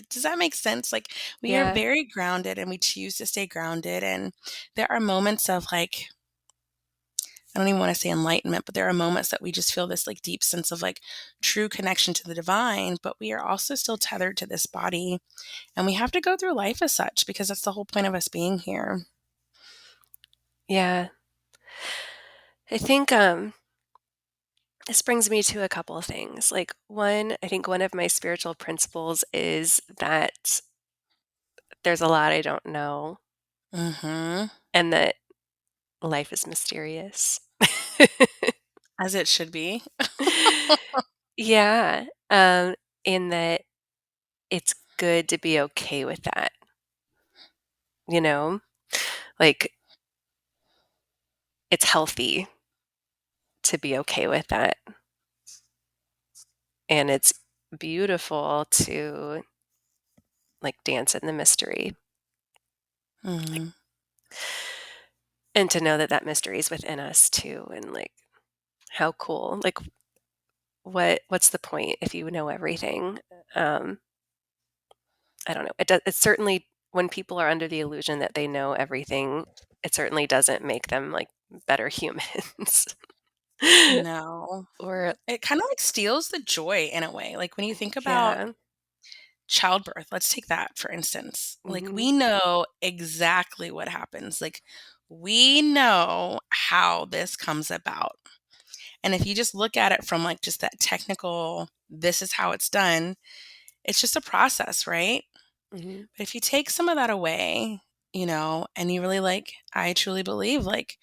Does that make sense? Like we are Yeah, very grounded and we choose to stay grounded. And there are moments of like, I don't even want to say enlightenment, but there are moments that we just feel this like deep sense of like true connection to the divine, but we are also still tethered to this body and we have to go through life as such because that's the whole point of us being here. yeah. I think, this brings me to a couple of things. Like, one, I think one of my spiritual principles is that there's a lot I don't know Mhm. and that life is mysterious. As it should be. Yeah, in that it's good to be okay with that, you know? Like, it's healthy to be okay with that, and it's beautiful to, like, dance in the mystery, like, Mhm. and to know that that mystery is within us too, and, like, how cool. Like, what's the point if you know everything? Um, I don't know. It's certainly when people are under the illusion that they know everything, it certainly doesn't make them, like, better humans. No. Or It kinda, like, steals the joy in a way, like, when you think about yeah. childbirth, let's take that for instance. Like, Mhm. we know exactly what happens, like, we know how this comes about, and if you just look at it from, like, just that technical, "This is how it's done," it's just a process, right? Mhm. But if you take some of that away, and you really, like I truly believe, like,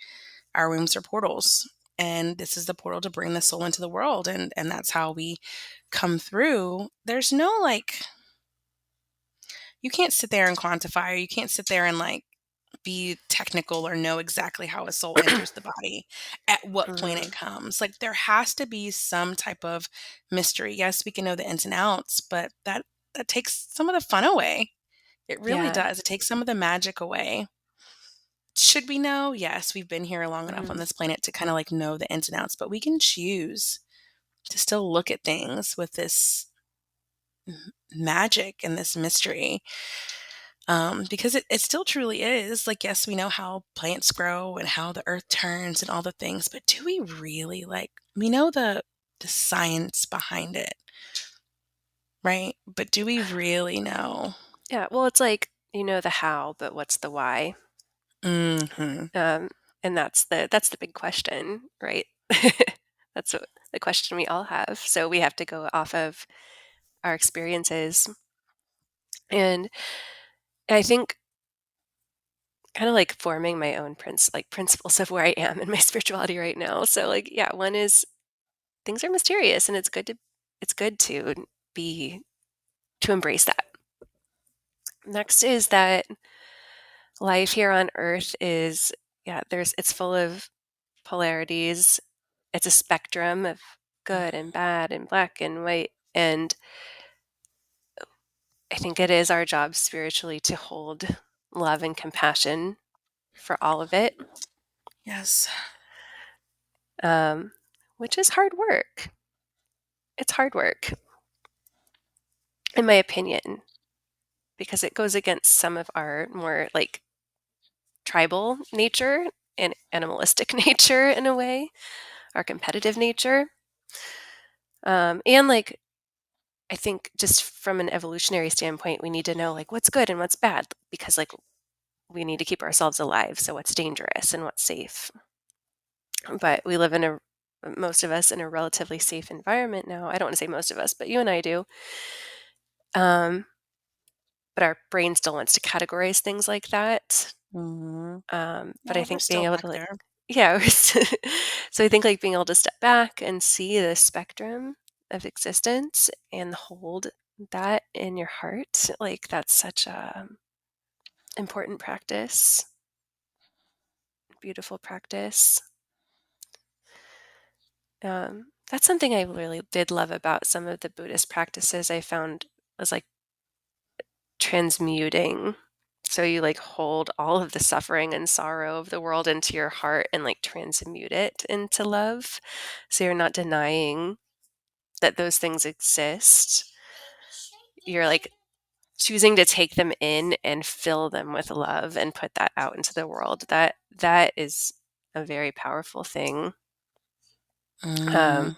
our wombs are portals, and this is the portal to bring the soul into the world, and that's how we come through. There's no, like you can't sit there and quantify, or you can't sit there and, like, be technical or know exactly how a soul enters the body, at what point it Mhm. comes. Like, there has to be some type of mystery. Yes, we can know the ins and outs, but that takes some of the fun away. It really Yeah. does. It takes some of the magic away. Should we know? Yes, we've been here long enough on Mhm. this planet to kinda, like, know the ins and outs, but we can choose to still look at things with this magic and this mystery, because it still truly is. Like, yes, we know how plants grow and how the earth turns and all the things, but do we really, like, we know the science behind it, right? But do we really know? Yeah, well, it's like, you know the how, but what's the why? Mhm. Um, and that's the big question, right? That's what the question we all have. So we have to go off of our experiences. And I think kind of like forming my own principles of where I am in my spirituality right now. So like, yeah, one is things are mysterious and it's good to be to embrace that. Next is that life here on earth is yeah, it's full of polarities. It's a spectrum of good and bad and black and white. And I think it is our job spiritually to hold love and compassion for all of it, Yes. um, which is hard work. It's hard work, in my opinion, because it goes against some of our more like tribal nature and animalistic nature in a way, our competitive nature. And like, I think just from an evolutionary standpoint, we need to know like what's good and what's bad because like we need to keep ourselves alive. So what's dangerous and what's safe. But we live in a most of us in a relatively safe environment now. I don't want to say most of us, but you and I do. Um, but our brain still wants to categorize things like that. Mhm. But I Well, we're think being still able back to like, there. yeah, so I think like being able to step back and see the spectrum of existence and hold that in your heart, like that's such a important practice, beautiful practice. That's something I really did love about some of the Buddhist practices I found was like transmuting. So you like hold all of the suffering and sorrow of the world into your heart and like transmute it into love. So you're not denying that those things exist. You're like choosing to take them in and fill them with love and put that out into the world. That is a very powerful thing. Um, Mm.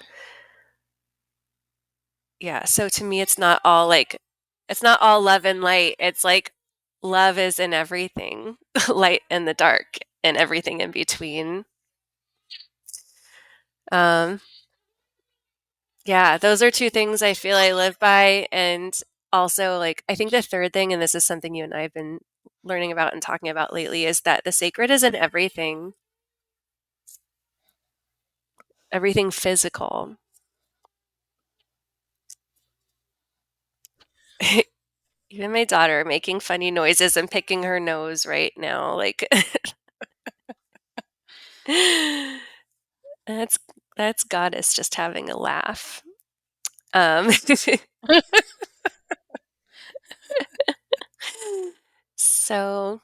yeah, so to me it's not all like it's not all love and light. It's like love is in everything, light and the dark and everything in between. Um, yeah, those are two things I feel I live by. And also, like, I think the third thing, and this is something you and I have been learning about and talking about lately, is that the sacred is in everything, everything physical. Even my daughter making funny noises and picking her nose right now. Like, that's that's goddess just having a laugh. Um, so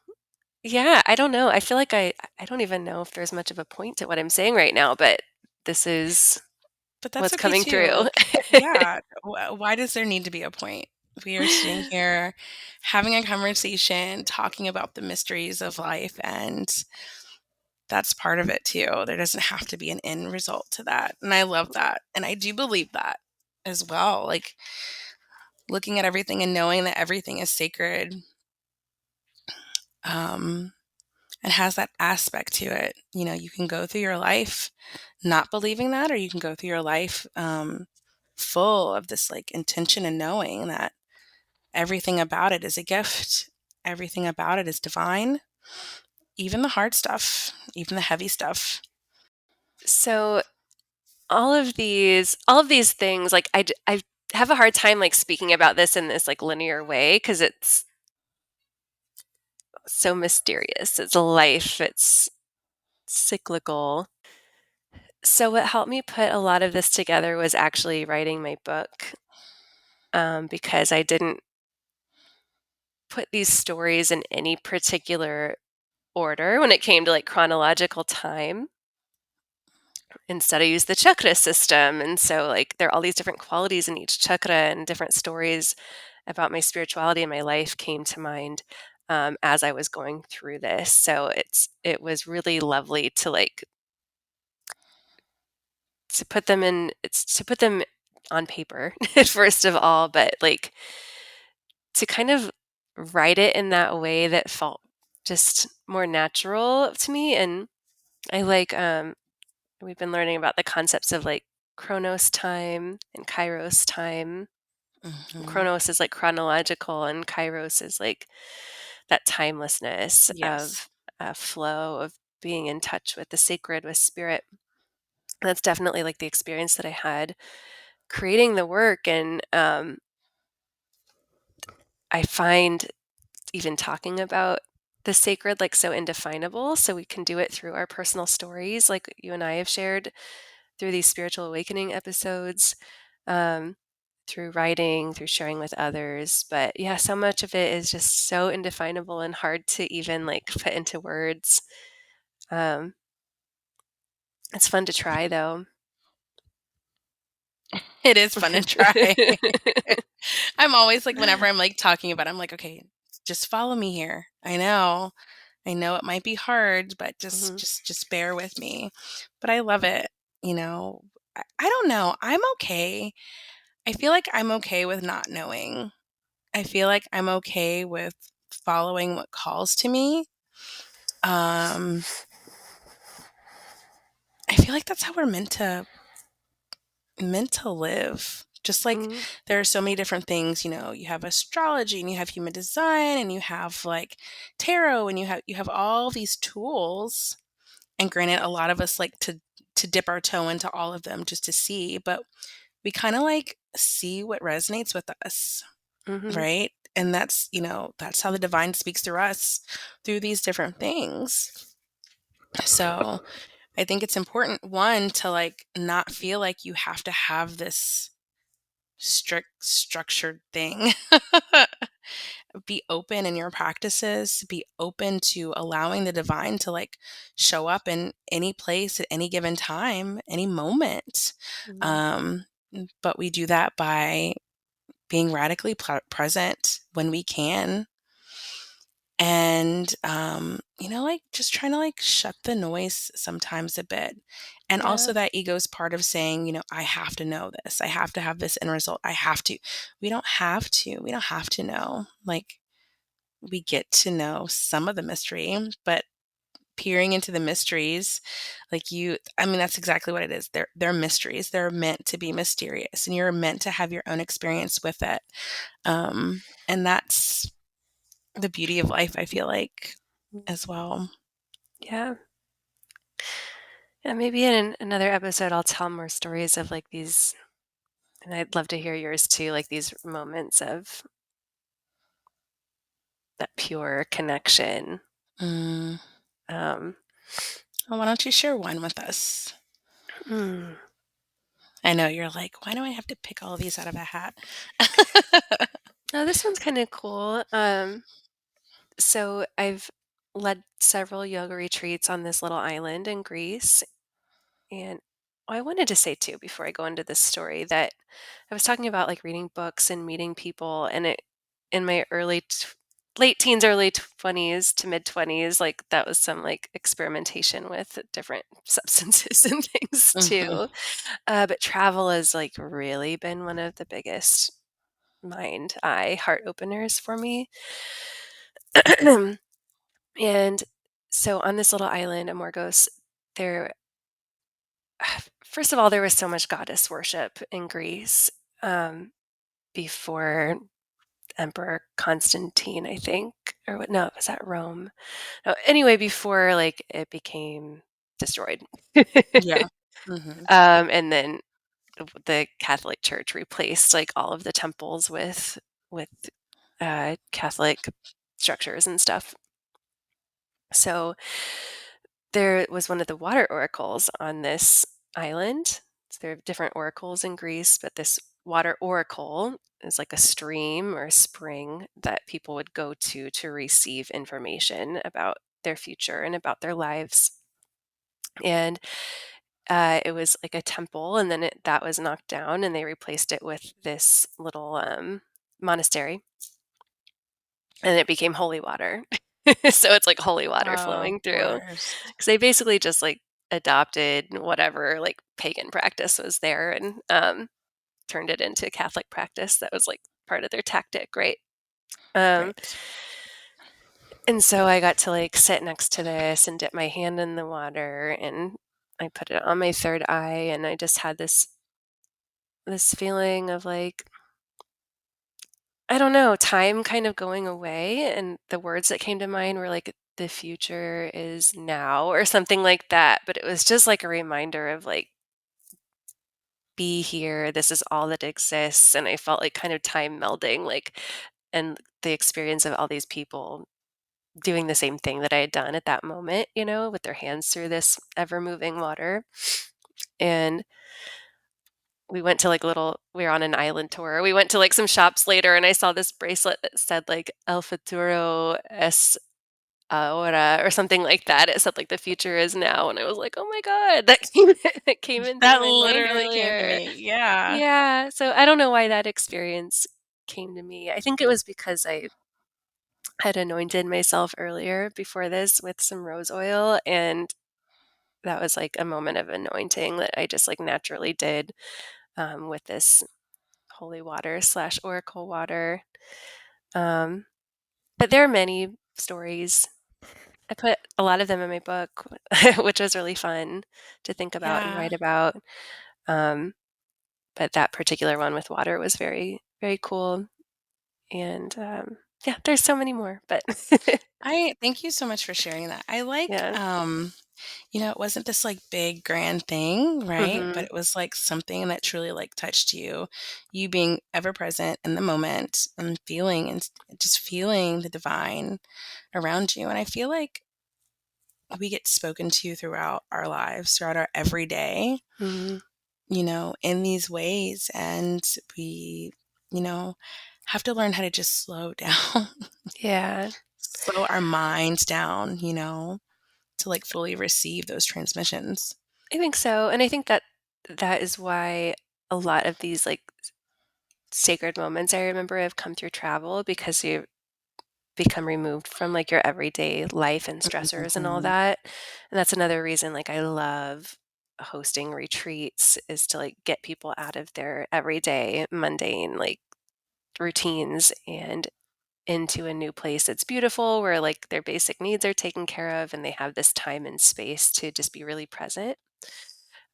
yeah, I don't know. I feel like I don't even know if there's much of a point to what I'm saying right now, but this is But that's what's okay coming too, through. like yeah, why does there need to be a point? We are sitting here having a conversation, talking about the mysteries of life, and that's part of it too. There doesn't have to be an end result to that. And I love that. And I do believe that as well. Like looking at everything and knowing that everything is sacred, um, and has that aspect to it. You know, you can go through your life not believing that, or you can go through your life full of this like intention and knowing that everything about it is a gift. Everything about it is divine, even the hard stuff, even the heavy stuff. So all of these things, like I have a hard time like speaking about this in this like linear way because it's so mysterious. It's life. It's cyclical. So what helped me put a lot of this together was actually writing my book, because I didn't put these stories in any particular order when it came to like chronological time. Instead, I used the chakra system, and so like there are all these different qualities in each chakra, and different stories about my spirituality and my life came to mind, as I was going through this. So it was really lovely to like to put them on paper first of all, but like to kind of write it in that way that felt just more natural to me. And I like we've been learning about the concepts of like chronos time and kairos time. Hmm. Chronos is like chronological, and kairos is like that timelessness Yes. of flow of being in touch with the sacred, with spirit. That's definitely like the experience that I had creating the work. And I find even talking about the sacred like so indefinable. So we can do it through our personal stories, like you and I have shared through these spiritual awakening episodes, um, through writing, through sharing with others. But yeah, so much of it is just so indefinable and hard to even like put into words. Um, it's fun to try though. It is fun to try. I'm always like, whenever I'm like talking about it, I'm like, okay, just follow me here. I know it might be hard, but Mhm. just bear with me. But I love it. You know, I don't know. I'm okay. I feel like I'm okay with not knowing. I feel like I'm okay with following what calls to me. Um, I feel like that's how we're meant to live. Just like Mhm. there are so many different things, you know, you have astrology and you have human design and you have like tarot and you have all these tools. And granted, a lot of us like to dip our toe into all of them just to see, but we kind of like see what resonates with us, Mhm. right? And that's, you know, that's how the divine speaks through us through these different things. So I think it's important, one, to like not feel like you have to have this strict structured thing. Be open in your practices, be open to allowing the divine to like show up in any place at any given time, any moment. Mhm. um but we do that by being radically present when we can, and you know, like just trying to like shut the noise sometimes a bit. And Yeah. also that ego is part of saying, you know, I have to know this, I have to have this end result, I have to. We don't have to know. Like we get to know some of the mystery, but peering into the mysteries, like you, I mean, that's exactly what it is. They're mysteries. They're meant to be mysterious, and you're meant to have your own experience with it. And that's the beauty of life, I feel like, as well. Yeah. Yeah, maybe in another episode I'll tell more stories of like these, and I'd love to hear yours too, like these moments of that pure connection. Mm. Um, Well, why don't you share one with us? hmm. I know you're like, why do I have to pick all of these out of a hat? Oh, this one's kind of cool. So I've led several yoga retreats on this little island in Greece. And I wanted to say too, before I go into this story, that I was talking about like reading books and meeting people, and it in my early late teens, early 20s to mid 20s, like that was some like experimentation with different substances and things Mhm. too. But travel has like really been one of the biggest mind eye heart openers for me. And so on this little island, Amorgos, there, first of all, there was so much goddess worship in Greece um, before Emperor Constantine, I think, or what? No, was that Rome? No, anyway, before like it became destroyed, Yeah. Mhm. and then the Catholic Church replaced like all of the temples with Catholic structures and stuff. So there was one of the water oracles on this island. So there are different oracles in Greece, but this water oracle is like a stream or a spring that people would go to receive information about their future and about their lives. And it was like a temple, and then that was knocked down, and they replaced it with this little monastery, and it became holy water. So it's like holy water Oh, of flowing through. course. 'Cause they basically just, like, adopted whatever, like, pagan practice was there and, turned it into Catholic practice that was, like, part of their tactic, right? Um, Right. and so I got to, like, sit next to this and dip my hand in the water, and I put it on my third eye, and I just had this feeling of, like, I don't know, time kind of going away, and the words that came to mind were, like, "The future is now," or something like that, but it was just, like, a reminder of, like, be here. This is all that exists. And I felt like kind of time melding, like, and the experience of all these people doing the same thing that I had done at that moment, with their hands through this ever moving water. And we were on an island tour. We went to like some shops later and I saw this bracelet that said like El futuro es ahora or something like that. It said like the future is now. And I was like, oh my God, that came in through That my mind literally came to earlier. me. Yeah. Yeah, so I don't know why that experience came to me. I think it was because I had anointed myself earlier before this with some rose oil, and that was like a moment of anointing that I just like naturally did with this holy water slash oracle water. Um, but there are many stories. I put a lot of them in my book, which was really fun to think about and Yeah. write about. Um, but that particular one with water was very, very cool. And, yeah, there's so many more, but I thank you so much for sharing that. I like, yeah. it wasn't this like big grand thing, right? But Mhm, it was like something that truly like touched you. You being ever present in the moment and feeling and just feeling the divine around you. And I feel like we get spoken to throughout our lives, throughout our everyday, mhm. in these ways. And we, you know, have to learn how to just slow down, Yeah, slow our minds down, to like fully receive those transmissions. I think so, and I think that that is why a lot of these, like, sacred moments I remember have come through travel because you become removed from, like, your everyday life and stressors and all Mhm. that, and that's another reason, like, I love hosting retreats is to, like, get people out of their everyday mundane, like, routines and into a new place that's beautiful where like their basic needs are taken care of and they have this time and space to just be really present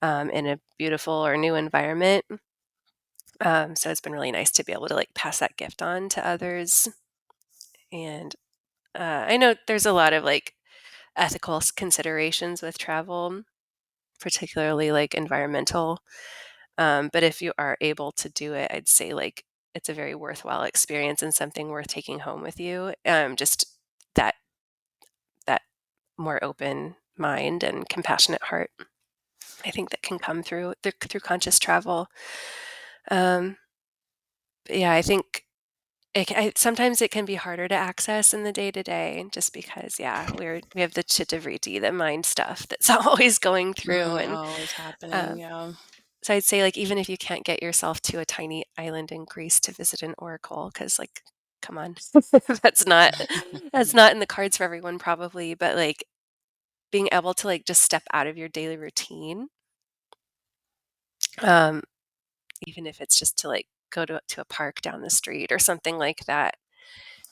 in a beautiful or new environment. So it's been really nice to be able to like pass that gift on to others. And I know there's a lot of like ethical considerations with travel, particularly like environmental. But if you are able to do it, I'd say like it's a very worthwhile experience and something worth taking home with you. Just that that more open mind and compassionate heart. I think that can come through conscious travel. Um, but yeah, I think sometimes it can be harder to access in the day to day, just because yeah, we have the chitta vritti, the mind stuff that's always going through, and Always happening, um, yeah. so I'd say like even if you can't get yourself to a tiny island in Greece to visit an oracle, because like come on. That's not that's not in the cards for everyone probably, but, like, being able to, like, just step out of your daily routine, um, even if it's just to, like, go to a park down the street or something like that,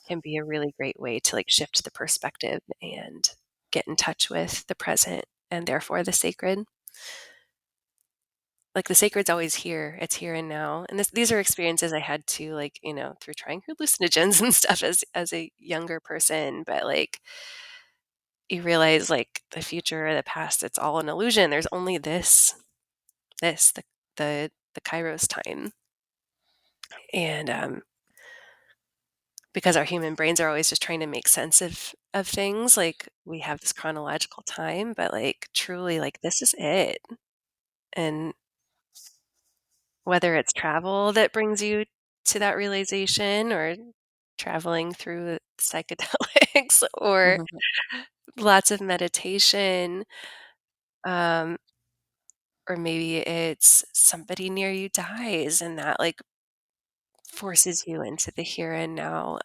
can be a really great way to, like, shift the perspective and get in touch with the present and therefore the sacred. Like, the sacred's always here, it's here and now, and these are experiences I had too, like, through trying hallucinogens and stuff as a younger person, but, like, you realize, like, the future or the past, it's all an illusion, there's only this, the Kairos time, and, because our human brains are always just trying to make sense of things, like, we have this chronological time, but, like, truly, like, this is it, and whether it's travel that brings you to that realization or traveling through psychedelics or Mhm. lots of meditation, um, or maybe it's somebody near you dies and that, like, forces you into the here and now,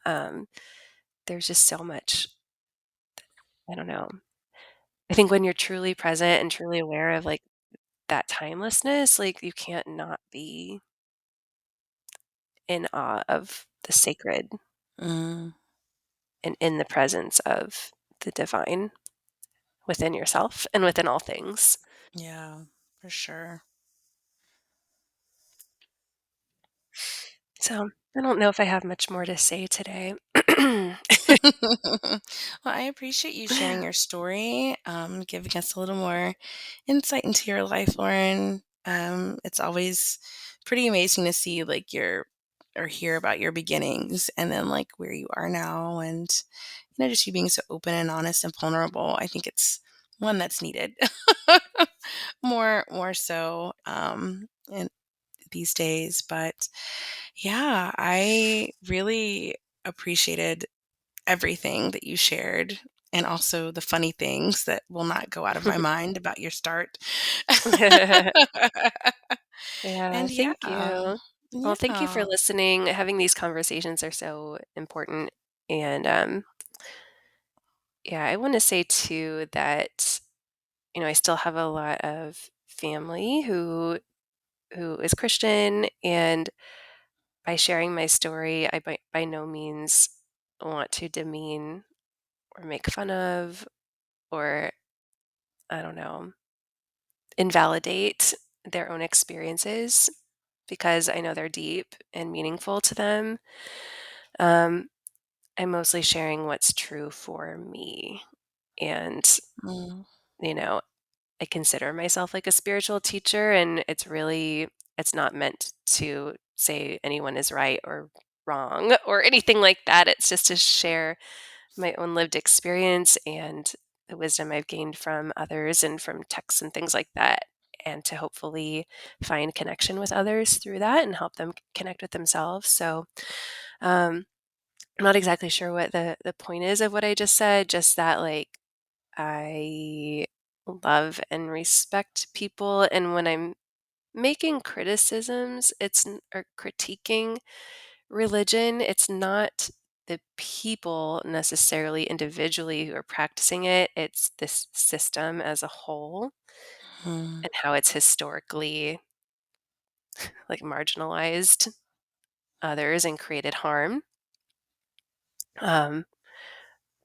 there's just so much I don't know. I think when you're truly present and truly aware of, like, that timelessness, like, you can't not be in awe of the sacred Mm, and in the presence of the divine within yourself and within all things. yeah, for sure. So, I don't know if I have much more to say today. Well, I appreciate you sharing your story, giving us a little more insight into your life, Lauren. It's always pretty amazing to see like your or hear about your beginnings and then like where you are now and just you being so open and honest and vulnerable. I think it's one that's needed more so in these days. But yeah, I really appreciated everything that you shared and also the funny things that will not go out of my mind about your start. Yeah, And yeah, thank you. Well, thank you for yeah. listening. Having these conversations are so important, and, yeah, I wanna say too that, I still have a lot of family who is Christian, and by sharing my story, I by no means want to demean or make fun of or, I don't know, invalidate their own experiences because I know they're deep and meaningful to them. Um, I'm mostly sharing what's true for me. And, Mm, you know, I consider myself like a spiritual teacher, and it's not meant to say anyone is right or wrong or anything like that. It's just to share my own lived experience and the wisdom I've gained from others and from texts and things like that, and to hopefully find connection with others through that and help them connect with themselves. So, I'm not exactly sure what the point is of what I just said, just that like I love and respect people, and when I'm making criticisms, or critiquing religion, it's not the people necessarily individually who are practicing it, it's this system as a whole mm, and how it's historically like marginalized others and created harm. Um,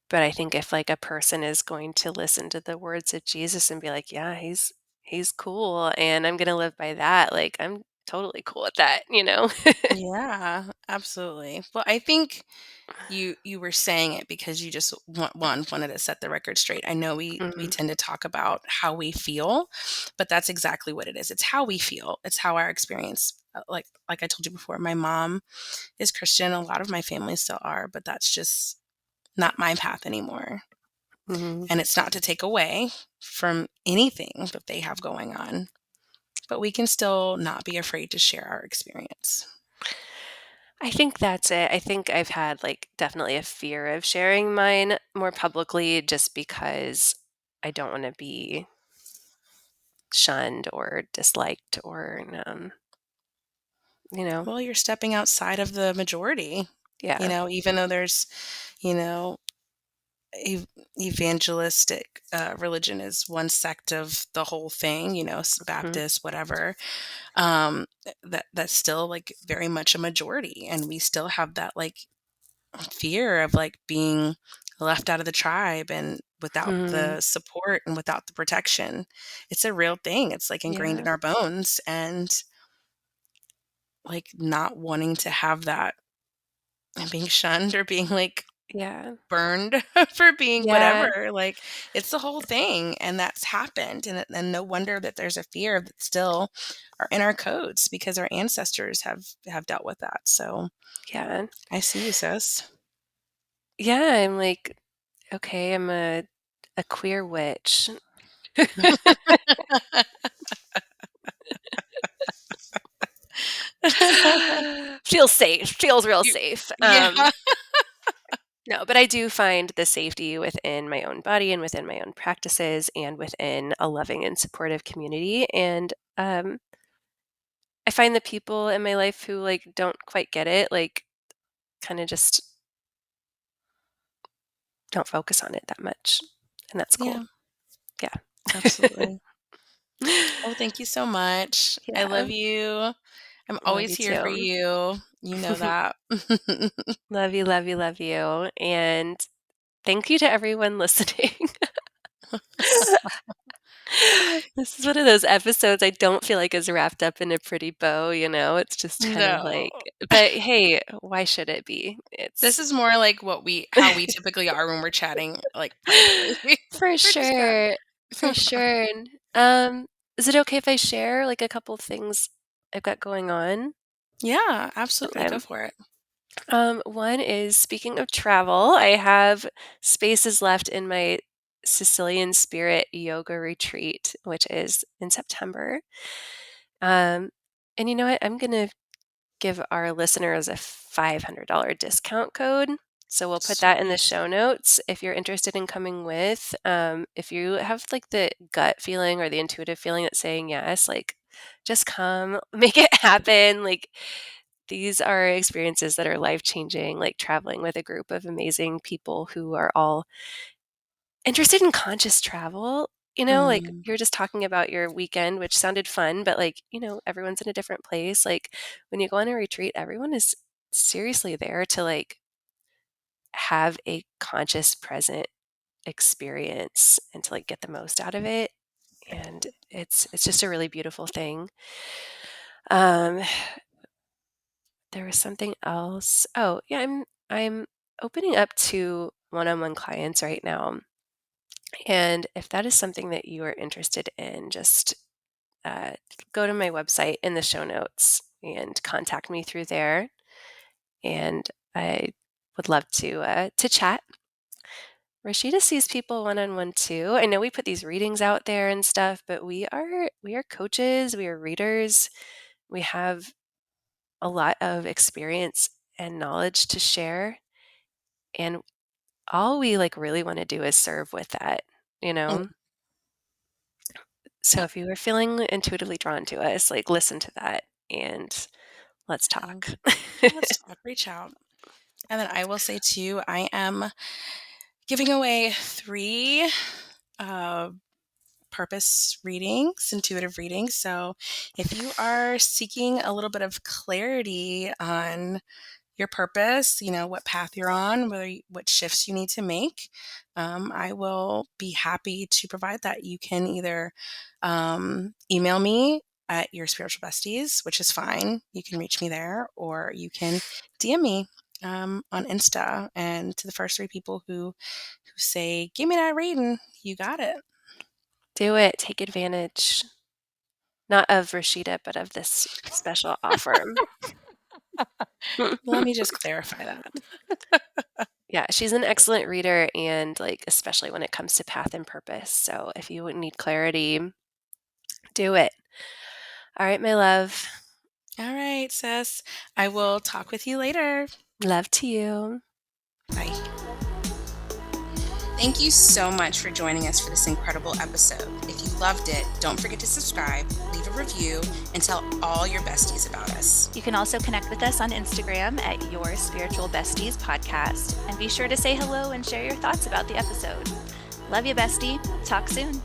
but I think if like a person is going to listen to the words of Jesus and be like, yeah, he's cool and I'm going to live by that, like I'm totally cool with that. yeah, absolutely. Well, I think you were saying it because you just wanted to set the record straight. I know we Mhm. tend to talk about how we feel, but that's exactly what it is. It's how we feel. It's how our experience. Like I told you before, my mom is Christian. A lot of my family still are, but that's just not my path anymore. Mhm. And it's not to take away from anything that they have going on, but we can still not be afraid to share our experience. I think that's it. I think I've had, like, definitely a fear of sharing mine more publicly just because I don't wanna be shunned or disliked or, you know Well, you're stepping outside of the majority. Yeah. Even though there's, you know, evangelistic religion is one sect of the whole thing, Mhm. Baptist, whatever. That's still like very much a majority, and we still have that like fear of like being left out of the tribe and without Mhm. the support and without the protection. It's a real thing. It's like ingrained Yeah. in our bones, and like not wanting to have that and being shunned or being like Yeah. burned for being Yeah. whatever. Like it's the whole thing, and that's happened, and no wonder that there's a fear that still are in our codes because our ancestors have dealt with that. So Yeah. I see you, sis. Yeah, I'm like, okay, I'm a queer witch. Feels safe, feels real You safe. yeah. No, but I do find the safety within my own body and within my own practices and within a loving and supportive community, and, I find the people in my life who, like, don't quite get it, like, kinda just don't focus on it that much, and that's cool. Yeah, Yeah. absolutely. Oh, thank you so much. I Yeah. love you. I'm Love always you here for too. you. You know that. Love you, love you, love you, and thank you to everyone listening. This is one of those episodes I don't feel like is wrapped up in a pretty bow, it's just kind of No. like, but hey, why should it be? This It's is more like how we typically are when we're chatting, like, privately. for We're just chatting. sure, for sure, and, is it okay if I share, like, a couple things I've got going on? Yeah, absolutely, Okay. go for it. One is, speaking of travel, I have spaces left in my Sicilian Spirit yoga retreat, which is in September. Um, and you know what? I'm gonna give our listeners a $500 discount code. So we'll put that in the Sweet. show notes if you're interested in coming with. If you have like the gut feeling or the intuitive feeling that's saying yes, like just come, make it happen. Like these are experiences that are life changing, like traveling with a group of amazing people who are all interested in conscious travel. Like Mm, you were just talking about your weekend, which sounded fun, but like, everyone's in a different place. Like when you go on a retreat, everyone is seriously there to like have a conscious present experience and to like get the most out of it. And it's just a really beautiful thing. Um there was something else. Oh, yeah, I'm opening up to one-on-one clients right now. And if that is something that you are interested in, just uh, go to my website in the show notes and contact me through there. And I would love to chat. Rashida sees people one on one too. I know we put these readings out there and stuff, but we are coaches, we are readers, we have a lot of experience and knowledge to share, and all we like really want to do is serve with that, you mm, know. So if you are feeling intuitively drawn to us, like listen to that and let's yeah. talk. Let's talk, reach out. And then I will say too, I am giving away 3, uh, purpose readings, intuitive readings. So if you are seeking a little bit of clarity on your purpose, what path you're on, what shifts you need to make, I will be happy to provide that. You can either email me at your spiritual besties, which is fine. You can reach me there, or you can DM me on Insta. And to the first 3 people who say, "Give me that reading," you got it. Do it. Take advantage, not of Rashida, but of this special offer. Let me just clarify that. Yeah, she's an excellent reader and like especially when it comes to path and purpose. So if you need clarity, do it. All right, my love. All right, sis. I will talk with you later. Love to you. Bye. Thank you so much for joining us for this incredible episode. If you loved it, don't forget to subscribe, leave a review, and tell all your besties about us. You can also connect with us on Instagram at yourspiritualbestiespodcast, and be sure to say hello and share your thoughts about the episode. Love you, bestie. Talk soon.